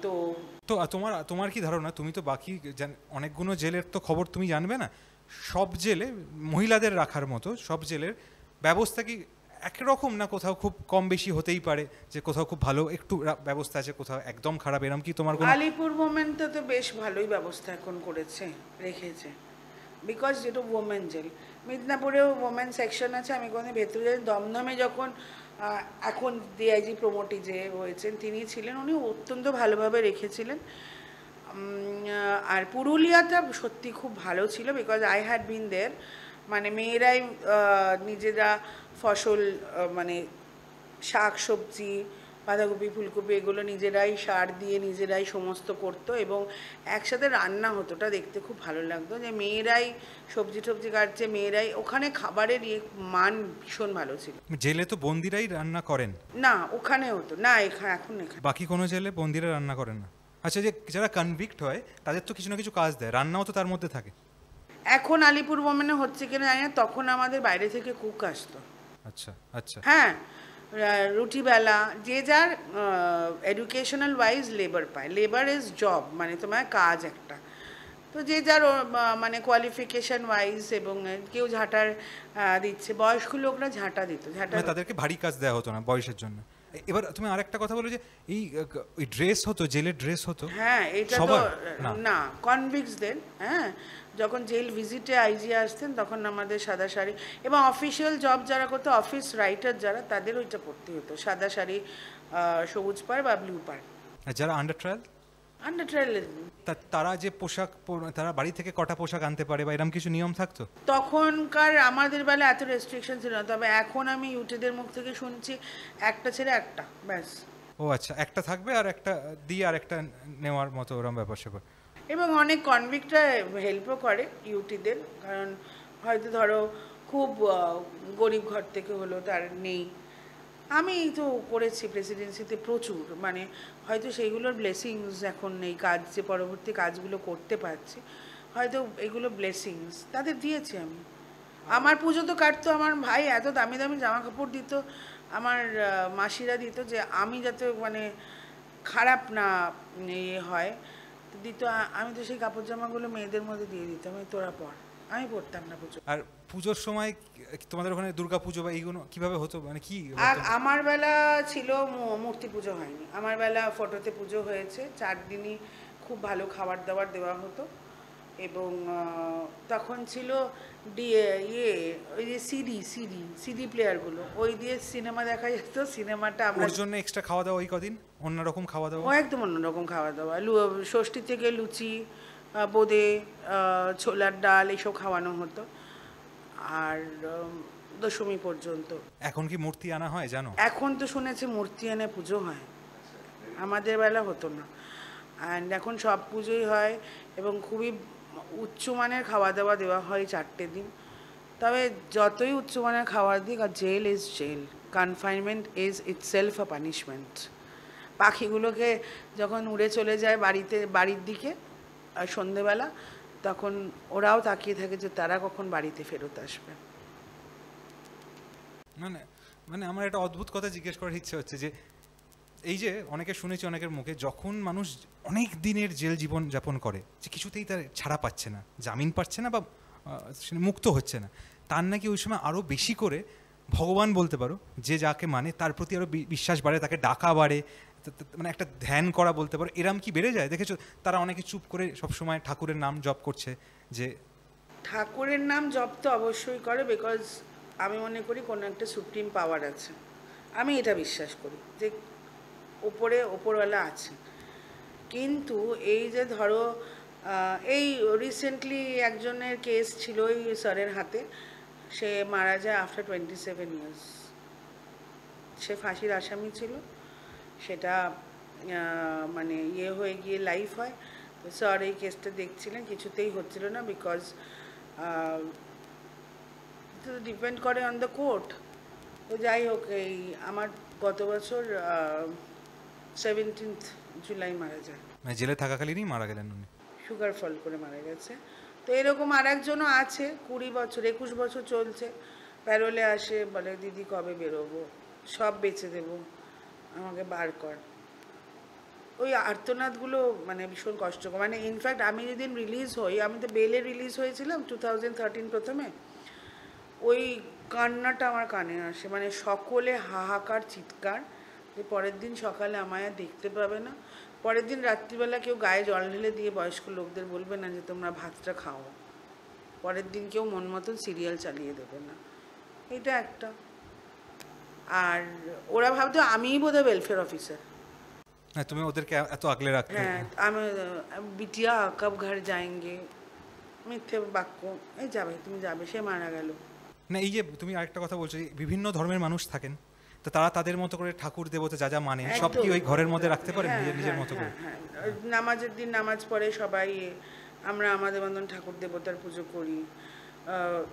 তো তো তোমার তোমার কি ধারণা, তুমি তো বাকি অনেকগুলো জেলের তো খবর তুমি জানবে না, সব জেলে মহিলাদের রাখার মতো সব জেলের ব্যবস্থা কি একরকম না? কোথাও খুব কম বেশি হতেই পারে, যে কোথাও খুব ভালো একটু ব্যবস্থা আছে, কোথাও একদম খারাপ, এরকম কি তোমার কোনো? আলিপুর ওমেনটা তো বেশ ভালোই ব্যবস্থা এখন করেছে, রেখেছে, বিকজ যেটা ওমেন জেল। মিদনাপুরেও ওমেন সেকশন আছে, আমি কোনোদিন ভেতরে যাই। দমদমে যখন এখন ডিআইজি প্রমোটি যে হয়েছেন তিনি ছিলেন, উনি অত্যন্ত ভালোভাবে রেখেছিলেন। আর পুরুলিয়াটা সত্যি খুব ভালো ছিল, বিকজ আই হ্যাড বিন দেয়ার। মানে মেয়েরাই নিজেরা ফসল, মানে শাক সবজি, বাঁধাকপি ফুলকপি এগুলো নিজেরাই সার দিয়ে নিজেরাই সমস্ত করতো এবং একসাথে রান্না হতো। ওটা দেখতে খুব ভালো লাগতো যে মেয়েরাই সবজি টবজি কাটছে, মেয়েরাই। ওখানে খাবারের মান ভীষণ ভালো ছিল। জেলে তো বন্দিরাই রান্না করেন? না ওখানে হতো না, এখন এখানে বাকি কোনো জেলে বন্দিরা রান্না করেন না? আচ্ছা, যে যারা কনভিক্ট হয় তাদের তো কিছু না কিছু কাজ দেয়, রান্নাও তো তার মধ্যে থাকে। এখন আলিপুর ওমেনে হচ্ছে কিনা জানি না, তখন আমাদের বাইরে থেকে কুক আসতো। আচ্ছা আচ্ছা। হ্যাঁ, রুটিবেলা, যে যার এডুকেশনাল ওয়াইজ লেবার পায়। লেবার ইজ জব, মানে তোমার কাজ একটা। তো যে যার মানে কোয়ালিফিকেশন ওয়াইজ, এবং কেউ ঝাঁটার দিচ্ছে, বয়স্ক লোকরা ঝাঁটা দিত, ঝাঁটা। মানে তাদেরকে ভারী কাজ দেওয়া হতো না বয়সের জন্য। এবার তুমি আরেকটা কথা বলো, যে এই ওই ড্রেস হতো, জেলের ড্রেস হতো? হ্যাঁ, এটা তো সবার না? না, কনভিক্টসদের। হ্যাঁ, যখন জেল ভিজিটে আইজি আসতেন তখন আমাদের সাদা শাড়ি, এবং অফিসিয়াল জব যারা করতো, অফিস রাইটার যারা, তাদের ওইটা পরতে হতো, সাদা শাড়ি, সবুজ পাড় বা ব্লু পাড়। আর যারা আন্ডার ট্রায়াল, আন্ডার ট্রায়াল তারা যে পোশাক তারা বাড়ি থেকে কটা পোশাক আনতে পারে বা এরকম কিছু নিয়ম থাকতো? তখনকার আমাদের বেলা এত রেস্ট্রিকশন ছিল না, তবে এখন আমি ইউটিদের মুখ থেকে শুনছি একটা ছেড়ে একটা, ব্যাস। ও আচ্ছা, একটা থাকবে আর একটা দিয়ে আর একটা নেওয়ার মতো ওরম ব্যাপার স্যাপার। এবং অনেক কনভিক্টরা হেল্পও করে ইউটিদের, কারণ হয়তো ধরো খুব গরিব ঘর থেকে হলো, তার নেই। আমি তো করেছি প্রেসিডেন্সিতে প্রচুর, মানে হয়তো সেইগুলোর ব্লেসিংস এখন নেই, কাজ যে পরবর্তী কাজগুলো করতে পারছি, হয়তো এগুলো ব্লেসিংস তাদের দিয়েছি আমি। আমার পুজো তো কাটতো, আমার ভাই এত দামি দামি জামা কাপড় দিত, আমার মাসিরা দিত, যে আমি যাতে মানে খারাপ না ইয়ে হয় দিত। আমি তো সেই কাপড় জামাগুলো মেয়েদের মধ্যে দিয়ে দিতাম, এই তোরা পর। আমি পরতাম না পুজো। আর পুজোর সময় তোমাদের ওখানে দুর্গা পুজো বা এইগুলো কিভাবে হতো, মানে কি আর হতো? আমার বেলা ছিল মূর্তি পুজো হয়নি, আমার বেলা ফটোতে পুজো হয়েছে। 4 দিনই খুব ভালো খাবার দাবার দেওয়া হতো। এবং তখন ছিল ইয়ে, ওই যে সিডি প্লেয়ারগুলো, ওই দিয়ে সিনেমা দেখা যেত। সিনেমাটা আমরা ওর জন্য এক্সট্রা খাওয়া দাওয়া ওই কদিন অন্যরকম খাওয়া দাওয়া? ও একদম অন্যরকম খাওয়া দাওয়া। ষষ্ঠী থেকে লুচি, বোঁদে, ছোলার ডাল এসব খাওয়ানো হতো, আর দশমী পর্যন্ত। এখন কি মূর্তি আনা হয় জানো? এখন তো শুনেছি মূর্তি এনে পুজো হয়, আমাদের বেলা হতো না। অ্যান্ড এখন সব পুজোই হয় এবং খুবই উচ্চমানের খাওয়া দাওয়া দেওয়া হয় 4টে দিন। তবে যতই উচ্চমানের খাবার দিক, আর jail is jail, confinement is itself a punishment. পাখিগুলোকে যখন উড়ে চলে যায় বাড়ির দিকে আর সন্ধেবেলা, তখন ওরাও তাকিয়ে থাকে যে তারা কখন বাড়িতে ফেরত আসবে। মানে মানে আমার একটা অদ্ভুত কথা জিজ্ঞেস করার ইচ্ছে হচ্ছে যে এই যে অনেকে শুনেছি অনেকের মুখে, যখন মানুষ অনেক দিনের জেল জীবন যাপন করে, যে কিছুতেই তার ছাড়া পাচ্ছে না, জামিন পাচ্ছে না, বা সে মুক্ত হচ্ছে না, তার নাকি ওই সময় আরও বেশি করে ভগবান বলতে পারো, যে যাকে মানে তার প্রতি আরও বিশ্বাস বাড়ে, তাকে ডাকা বাড়ে, মানে একটা ধ্যান করা বলতে পারো, এরম কি বেড়ে যায়? দেখেছো তারা অনেকে চুপ করে সবসময় ঠাকুরের নাম জপ করছে। যে ঠাকুরের নাম জপ তো অবশ্যই করে, বিকজ আমি মনে করি কোনো একটা সুপ্রিম পাওয়ার আছে। আমি এটা বিশ্বাস করি যে ওপরওয়ালা আছে। কিন্তু এই যে ধরো এই রিসেন্টলি একজনের কেস ছিল এই স্যারের হাতে, সে মারা যায় আফটার 27 ইয়ার্স। সে ফাঁসির আসামি ছিল, সেটা মানে হয়ে গিয়ে লাইফ হয়। তো স্যার এই কেসটা দেখছিলেন, কিছুতেই হচ্ছিল না, বিকজ ডিপেন্ড করে অন দ্য কোর্ট। তো যাই হোক, এই আমার গত বছর 17th জুলাই মারা যায়। মানে জেলে থাকাকালীনই মারা গেলেন উনি? সুগার ফল করে মারা গেছে। তো এরকম আর একজনও আছে, 20 বছর 21 বছর চলছে, প্যারোলে আসে, বলে দিদি কবে বেরোবো, সব বেচে দেবো, আমাকে বার কর। ওই আর্তনাদগুলো মানে ভীষণ কষ্টকর। মানে ইনফ্যাক্ট আমি যেদিন রিলিজ হই, আমি তো বেলে রিলিজ হয়েছিলাম 2013 প্রথমে, ওই কান্নাটা আমার কানে আসে, মানে সকলে হাহাকার চিৎকার, যে পরের দিন সকালে আমায় আর দেখতে পাবে না, পরের দিন রাত্রিবেলা কেউ গায়ে জল ঢেলে দিয়ে বয়স্ক লোকদের বলবে না যে তোমরা ভাতটা খাও, পরের দিন কেউ মন মতন সিরিয়াল চালিয়ে দেবে না, এটা একটা। আর ওরা ভাবতো আমিই বোধহয় ওয়েলফেয়ার অফিসার। হ্যাঁ, তুমি ওদেরকে এত আগলে রাখতে। হ্যাঁ, আমি বিটিয়া কব ঘর যাएंगे, মিথ্যে বাক্য, এই যাবে, তুমি যাবে, সে মারা গেল। না, এই যে তুমি আরেকটা কথা বলছো, যে বিভিন্ন ধর্মের মানুষ থাকেন, তো তারা তাদের মতো করে ঠাকুর দেবতা যা যা মানে সব কি ওই ঘরের মধ্যে রাখতে পারে নিজের মতো করে? হ্যাঁ, নামাজের দিন নামাজ পড়ে সবাই, আমরা আমাদের মতন ঠাকুর দেবতার পুজো করি।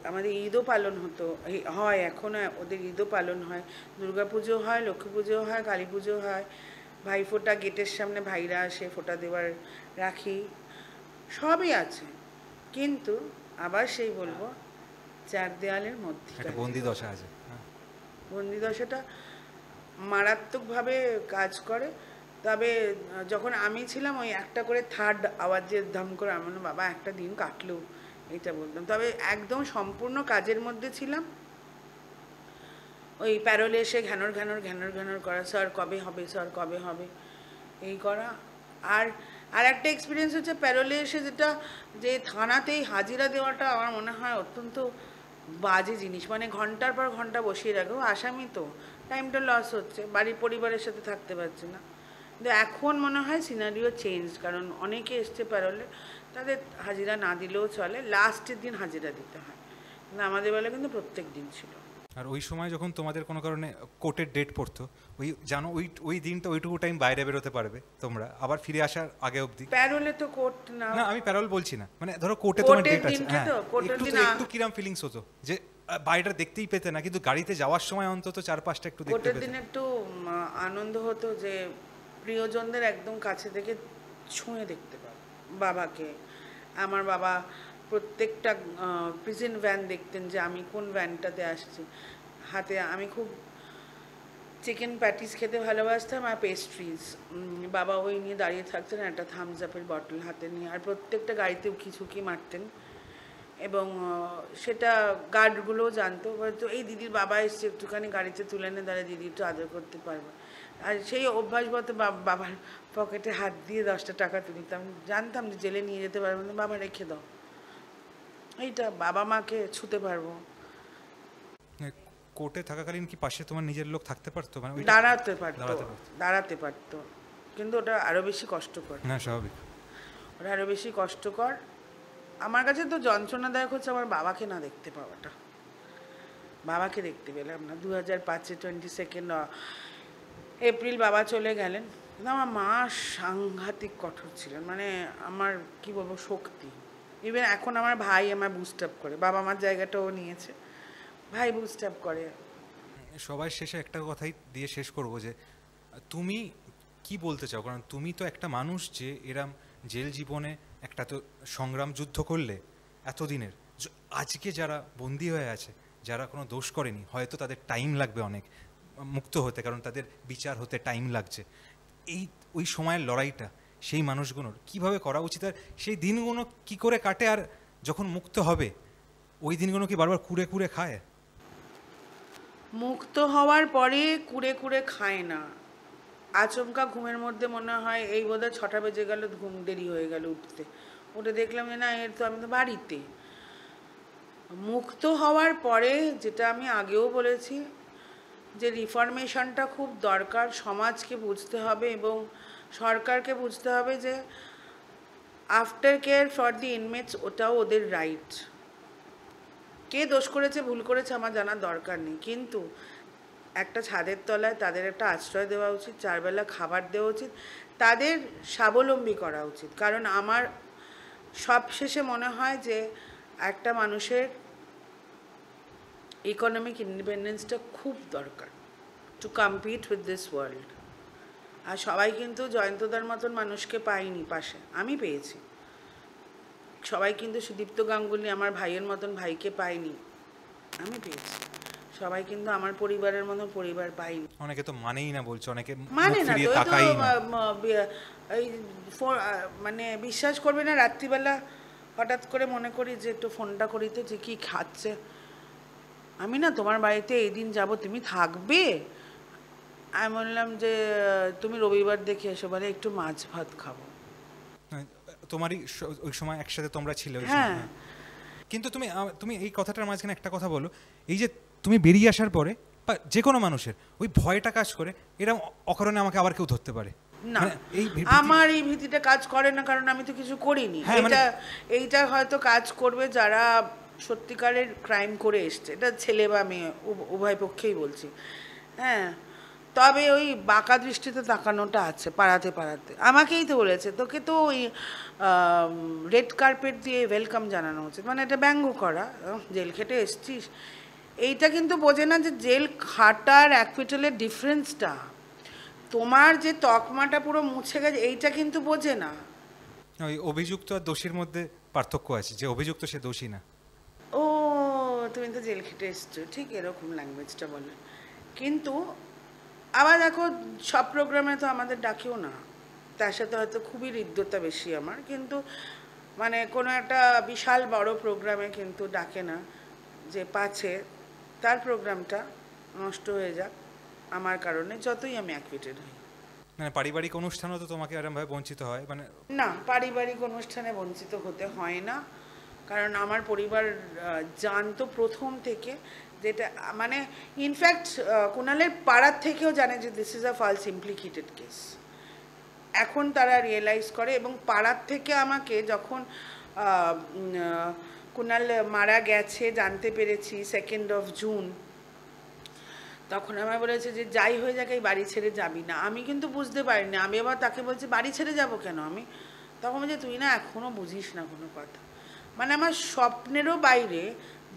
আমাদের ঈদও পালন হয়, এখনও ওদের ঈদও পালন হয়, দুর্গা পুজো হয়, লক্ষ্মী পুজো হয়, কালী পুজো হয়, ভাইফোঁটা, গেটের সামনে ভাইরা আসে ফোঁটা দেওয়ার, রাখি, সবই আছে। কিন্তু আবার সেই বলবো, চার দেওয়ালের মধ্যে একটা বন্দি দশা আছে। বন্দি দশাটা মারাত্মকভাবে কাজ করে। তবে যখন আমি ছিলাম, ওই একটা করে থার্ড আওয়াজের ধাম করে, আমার বাবা একটা দিন কাটলো, এইটা বলতাম। তবে একদম সম্পূর্ণ কাজের মধ্যে ছিলাম, ওই প্যারোলে এসে ঘ্যানর ঘ্যানর ঘ্যানর ঘ্যানর করা, স্যার কবে হবে, স্যার কবে হবে, এই করা। আর একটা এক্সপিরিয়েন্স হচ্ছে প্যারোলে এসে যেটা, যে থানাতেই হাজিরা দেওয়াটা আমার মনে হয় অত্যন্ত বাজে জিনিস। মানে ঘন্টার পর ঘন্টা বসিয়ে রাখো, আসামি তো, টাইমটা লস হচ্ছে, বাড়ির পরিবারের সাথে থাকতে পারছে না। কিন্তু এখন মনে হয় সিনারিও চেঞ্জ, কারণ অনেকে এসছে প্যারোলে, তাদের হাজিরা না দিলেও চলে, লাস্টের দিন হাজিরা দিতে হয়। কিন্তু আমাদের বেলা কিন্তু প্রত্যেক দিন ছিল। আর ওই সময় যখন তোমাদের কোনো কারণে কোর্টের ডেট পড়তো, ওই জানো ওই দিনটা ওইটুকু টাইম বাইরে বেরোতে পারবে তোমরা, আবার ফিরে আসার আগে অবধি। প্যারোলে তো কোর্ট না, না আমি প্যারোল বলছি না, মানে ধরো কোর্টে তোমার ডেট আছে, হ্যাঁ, একটু কিরম ফিলিংস হতো যে বাইরেটা দেখতেই পেতে না, কিন্তু গাড়িতে যাওয়ার সময় অন্তত 4-5টা একটু দেখতে পেতে। কোর্টের দিন একটু আনন্দ হতো যে প্রিয়জনদের একদম কাছে থেকে ছুঁয়ে দেখতে পাবো। বাবাকে, আমার বাবা প্রত্যেকটা প্রিজন ভ্যান দেখতেন, যে আমি কোন ভ্যানটাতে আসছি। হাতে আমি খুব চিকেন প্যাটিস খেতে ভালোবাসতাম, আর পেস্ট্রিজ, বাবা ওই নিয়ে দাঁড়িয়ে থাকতেন, একটা থামস আপের বটল হাতে নিয়ে, আর প্রত্যেকটা গাড়িতে উকি ঝুঁকি মারতেন। এবং সেটা গার্ডগুলোও জানতো, হয়তো এই দিদির বাবা এসছে, একটুখানি গাড়িতে তুলে এনে দাঁড়িয়ে দিদি একটু আদর করতে পারবো। আর সেই অভ্যাসগত বাবার পকেটে হাত দিয়ে 10টা টাকা তুলতাম, জানতাম যে জেলে নিয়ে যেতে পারবো না, বাবা রেখে দাও, এইটা বাবা মাকে ছুতে পারবো। কোর্টে থাকাকালীন কি পাশে তোমার নিজের লোক থাকতে পারতো? মানে দাঁড়াতে পারতো, কিন্তু ওটা আরো বেশি কষ্টকর। না, স্বাভাবিক, ওটা আরো বেশি কষ্টকর। আমার কাছে তো যন্ত্রণাদায়ক হচ্ছে আমার বাবাকে না দেখতে পাওয়াটা। বাবাকে দেখতে পেলাম না। 2005-এ 22 এপ্রিল বাবা চলে গেলেন। কিন্তু আমার মা সাংঘাতিক কঠোর ছিলেন, মানে আমার কি বলবো, শক্তি। ইভেন এখন আমার ভাই আমার বুস্ট আপ করে, বাবা মার জায়গাটাও নিয়েছে, ভাই বুস্ট আপ করে। সবার শেষে একটা কথাই দিয়ে শেষ করব যে তুমি কি বলতে চাও, কারণ তুমি তো একটা মানুষ যে এরম জেল জীবনে একটা তো সংগ্রাম যুদ্ধ করলে এতদিনের, আজকে যারা বন্দি হয়ে আছে, যারা কোনো দোষ করেনি, হয়তো তাদের টাইম লাগবে অনেক মুক্ত হতে, কারণ তাদের বিচার হতে টাইম লাগছে। এই ওই সময়ের লড়াইটা সেই মানুষগুলোর কিভাবে করা উচিত, আর সেই দিনগুলো কি করে কাটে, আর যখন মুক্ত হবে ওই দিনগুলো কি বারবার কুড়ে কুড়ে খায়? মুক্ত হওয়ার পরে কুড়ে কুড়ে খায় না, আচমকা ঘুমের মধ্যে মনে হয় এই বোধহয় 6টা বেজে গেল, ঘুম দেরি হয়ে গেল উঠতে, উঠে দেখলাম যে না এর তো আমি তো বাড়িতে। মুক্ত হওয়ার পরে যেটা আমি আগেও বলেছি যে রিফরমেশনটা খুব দরকার, সমাজকে বুঝতে হবে এবং সরকারকে বুঝতে হবে যে after care for the inmates ওটাও ওদের রাইট। কে দোষ করেছে ভুল করেছে আমার জানার দরকার নেই, কিন্তু একটা ছাদের তলায় তাদের একটা আশ্রয় দেওয়া উচিত, 4 বেলা খাবার দেওয়া উচিত, তাদের স্বাবলম্বী করা উচিত। কারণ আমার সবশেষে মনে হয় যে একটা মানুষের ইকোনমিক ইন্ডিপেন্ডেন্সটা খুব দরকার to compete with this world. আর সবাই কিন্তু জয়ন্তদার মতন মানুষকে পায়নি পাশে, আমি পেয়েছি। সবাই কিন্তু সুদীপ্ত গাঙ্গুলি আমার ভাইয়ের মতন ভাইকে পায়নি, আমি পেয়েছি। সবাই কিন্তু আমার পরিবারের মতন পরিবার পায়নি। অনেকে তো মানেই না বলছে, অনেকে মানে না তো, তাকাই না। এই মানে বিশ্বাস করবে না, রাত্রিবেলা হঠাৎ করে মনে করি যে একটু ফোনটা করি তো, যে কি খাচ্ছে। আমি না তোমার বাড়িতে এই দিন যাবো, তুমি থাকবে? আমি বললাম যে তুমি রবিবার দেখে এসো, বলে একটু মাছ ভাত খাবো। তোমারই ওই সময় একসাথে তোমরা ছিলে ওই হ্যাঁ। সময়। কিন্তু তুমি তুমি এই কথাটার মাঝখানে একটা কথা বলো, এই যে তুমি বেরিয়ে আসার পরে বা যে কোনো মানুষের ওই ভয়টা কাজ করে, এরকম অকারণে আমাকে আবার কেউ ধরতে পারে না, মানে আমার এই ভীতিটা কাজ করে না, কারণ আমি তো কিছু করিনি। হ্যাঁ, এইটা হয়তো কাজ করবে যারা সত্যিকারের ক্রাইম করে এসছে, এটা ছেলে বা মেয়ে উভয় পক্ষেই বলছি। হ্যাঁ, তবে ওই বাঁকা দৃষ্টিতে তাকানোটা আছে পাড়াতে পাড়াতে। আমাকেই তো বলেছে তোকে তো ওই রেড কার্পেট দিয়ে ওয়েলকাম জানানো উচিত, মানে এটা ব্যঙ্গ করা, জেল খেটে এসছিস। এইটা কিন্তু বোঝে না যে জেল খাটার অ্যাকুইটালের ডিফারেন্সটা, তোমার যে তকমাটা পুরো মুছে গেছে এইটা কিন্তু বোঝে না। ওই অভিযুক্ত আর দোষীর মধ্যে পার্থক্য আছে, যে অভিযুক্ত সে দোষী না। ও তুমি তো জেল খেটে এসছো, ঠিক এরকম ল্যাঙ্গুয়েজটা বলে। কিন্তু আবার দেখো সব প্রোগ্রামে তো আমাদের ডাকেও না, তার সাথে হয়তো খুবই হৃদ্যতা বেশি আমার, কিন্তু মানে কোনো একটা বিশাল বড় প্রোগ্রামে কিন্তু ডাকে না, যে পাছে তার প্রোগ্রামটা নষ্ট হয়ে যাক আমার কারণে, যতই আমি অ্যাকুইটেড হই। মানে পারিবারিক অনুষ্ঠানও তো তোমাকে এরমভাবে বঞ্চিত হয়? মানে না, পারিবারিক অনুষ্ঠানে বঞ্চিত হতে হয় না, কারণ আমার পরিবার জানতো প্রথম থেকে, যেটা মানে ইনফ্যাক্ট কুণালের পাড়ার থেকেও জানে যে this is a false implicated case. এখন তারা রিয়েলাইজ করে, এবং পাড়ার থেকে আমাকে যখন কুণাল মারা গেছে জানতে পেরেছি 2nd of June, তখন আমায় বলেছে যে যাই হয়ে যাক এই বাড়ি ছেড়ে যাবি না। আমি কিন্তু বুঝতে পারিনি, আমি আবার তাকে বলছি বাড়ি ছেড়ে যাব কেন আমি, তখন বলছে তুই না এখনও বুঝিস না কোনো কথা। মানে আমার স্বপ্নেরও বাইরে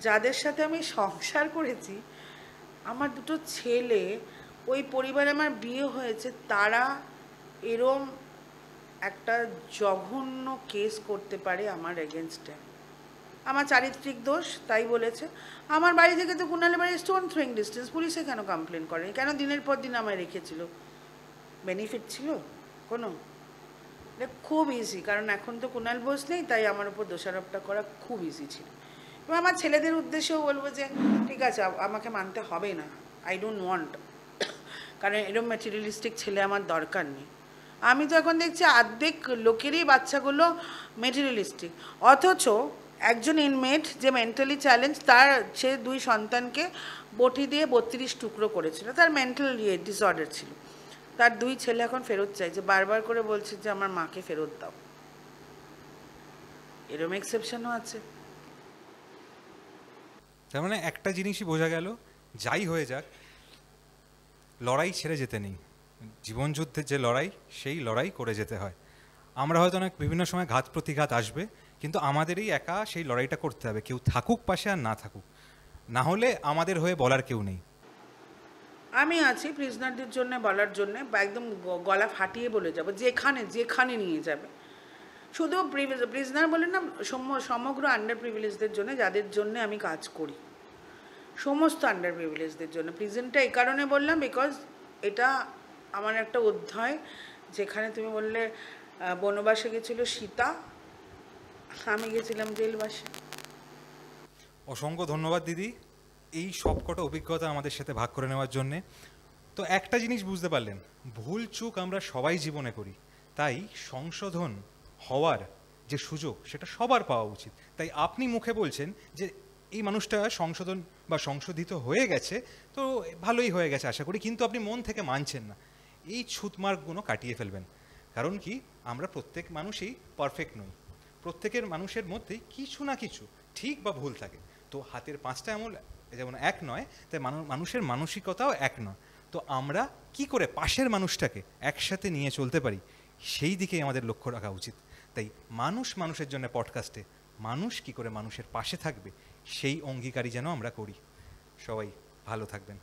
যাদের সাথে আমি সংসার করেছি, আমার 2টো ছেলে, ওই পরিবারে আমার বিয়ে হয়েছে, তারা এরম একটা জঘন্য কেস করতে পারে আমার এগেনস্টে। আমার চারিত্রিক দোষ তাই বলেছে। আমার বাড়ি থেকে তো কুণালের বাড়ি স্টোন থ্রোয়িং ডিস্টেন্স, পুলিশে কেন কমপ্লেন করেনি, কেন দিনের পর দিন আমায় রেখেছিল? বেনিফিট ছিল কোনো? এটা খুব ইজি, কারণ এখন তো কুণাল বোস নেই, তাই আমার উপর দোষারোপটা করা খুব ইজি ছিল। এবং আমার ছেলেদের উদ্দেশ্যেও বলবো যে ঠিক আছে আমাকে মানতে হবে না, আই ডোন্ট ওয়ান্ট, কারণ এরকম ম্যাটেরিয়ালিস্টিক ছেলে আমার দরকার নেই। আমি তো এখন দেখছি অর্ধেক লোকেরই বাচ্চাগুলো ম্যাটেরিয়ালিস্টিক, অথচ একজন ইনমেট যে মেন্টালি চ্যালেঞ্জ, তার সে 2 সন্তানকে বটি দিয়ে 32 টুকরো করেছিল, তার মেন্টাল ডিসঅর্ডার ছিল, তার 2 ছেলে এখন ফেরত চাইছে, বারবার করে বলছে যে আমার মাকে ফেরত দাও। এরম এক্সেপশনও আছে। তার মানে একটা জিনিসই বোঝা গেল, যাই হয়ে যাক লড়াই ছেড়ে যেতে নেই, জীবনযুদ্ধের যে লড়াই সেই লড়াই করে যেতে হয়। আমরা হয়তো অনেক বিভিন্ন সময় ঘাত প্রতিঘাত আসবে, কিন্তু আমাদেরই একা সেই লড়াইটা করতে হবে, কেউ থাকুক পাশে আর না থাকুক, না হলে আমাদের হয়ে বলার কেউ নেই। আমি আছি প্রিজনারদের জন্য বলার জন্য, বা একদম গলা ফাটিয়ে বলে যাব, যেখানে যেখানে নিয়ে যাবে। শুধু প্রিজনার বলে না, সমগ্র আন্ডার প্রিভিলেজদের জন্য, যাদের জন্য আমি কাজ করি, সমস্ত আন্ডার প্রিভিলেজদের জন্য। প্রিজনটা এই কারণে বললাম, বিকজ এটা আমার একটা অধ্যায়, যেখানে তুমি বললে বনবাসে গেছিল সীতা, আমি গেছিলাম জেলবাসে। অসংখ্য ধন্যবাদ দিদি, এই সবকটা অভিজ্ঞতা আমাদের সাথে ভাগ করে নেওয়ার জন্যে। তো একটা জিনিস বুঝতে পারলেন, ভুল চুক আমরা সবাই জীবনে করি, তাই সংশোধন হওয়ার যে সুযোগ সেটা সবার পাওয়া উচিত। তাই আপনি মুখে বলছেন যে এই মানুষটা সংশোধন বা সংশোধিত হয়ে গেছে, তো ভালোই হয়ে গেছে আশা করি, কিন্তু আপনি মন থেকে মানছেন না। এই ছুতমার্গগুলো কাটিয়ে ফেলবেন, কারণ কি আমরা প্রত্যেক মানুষই পারফেক্ট নই, প্রত্যেকের মানুষের মধ্যেই কিছু না কিছু ঠিক বা ভুল থাকে। তো হাতের পাঁচটা আঙুল যেমন এক নয়, তাই মানুষের মানসিকতাও এক নয়। তো আমরা কি করে পাশের মানুষটাকে একসাথে নিয়ে চলতে পারি, সেই দিকেই আমাদের লক্ষ্য রাখা উচিত। তাই মানুষ মানুষের জন্য পডকাস্টে মানুষ কি করে মানুষের পাশে থাকবে, সেই অঙ্গীকারই যেন আমরা করি। সবাই ভালো থাকবেন।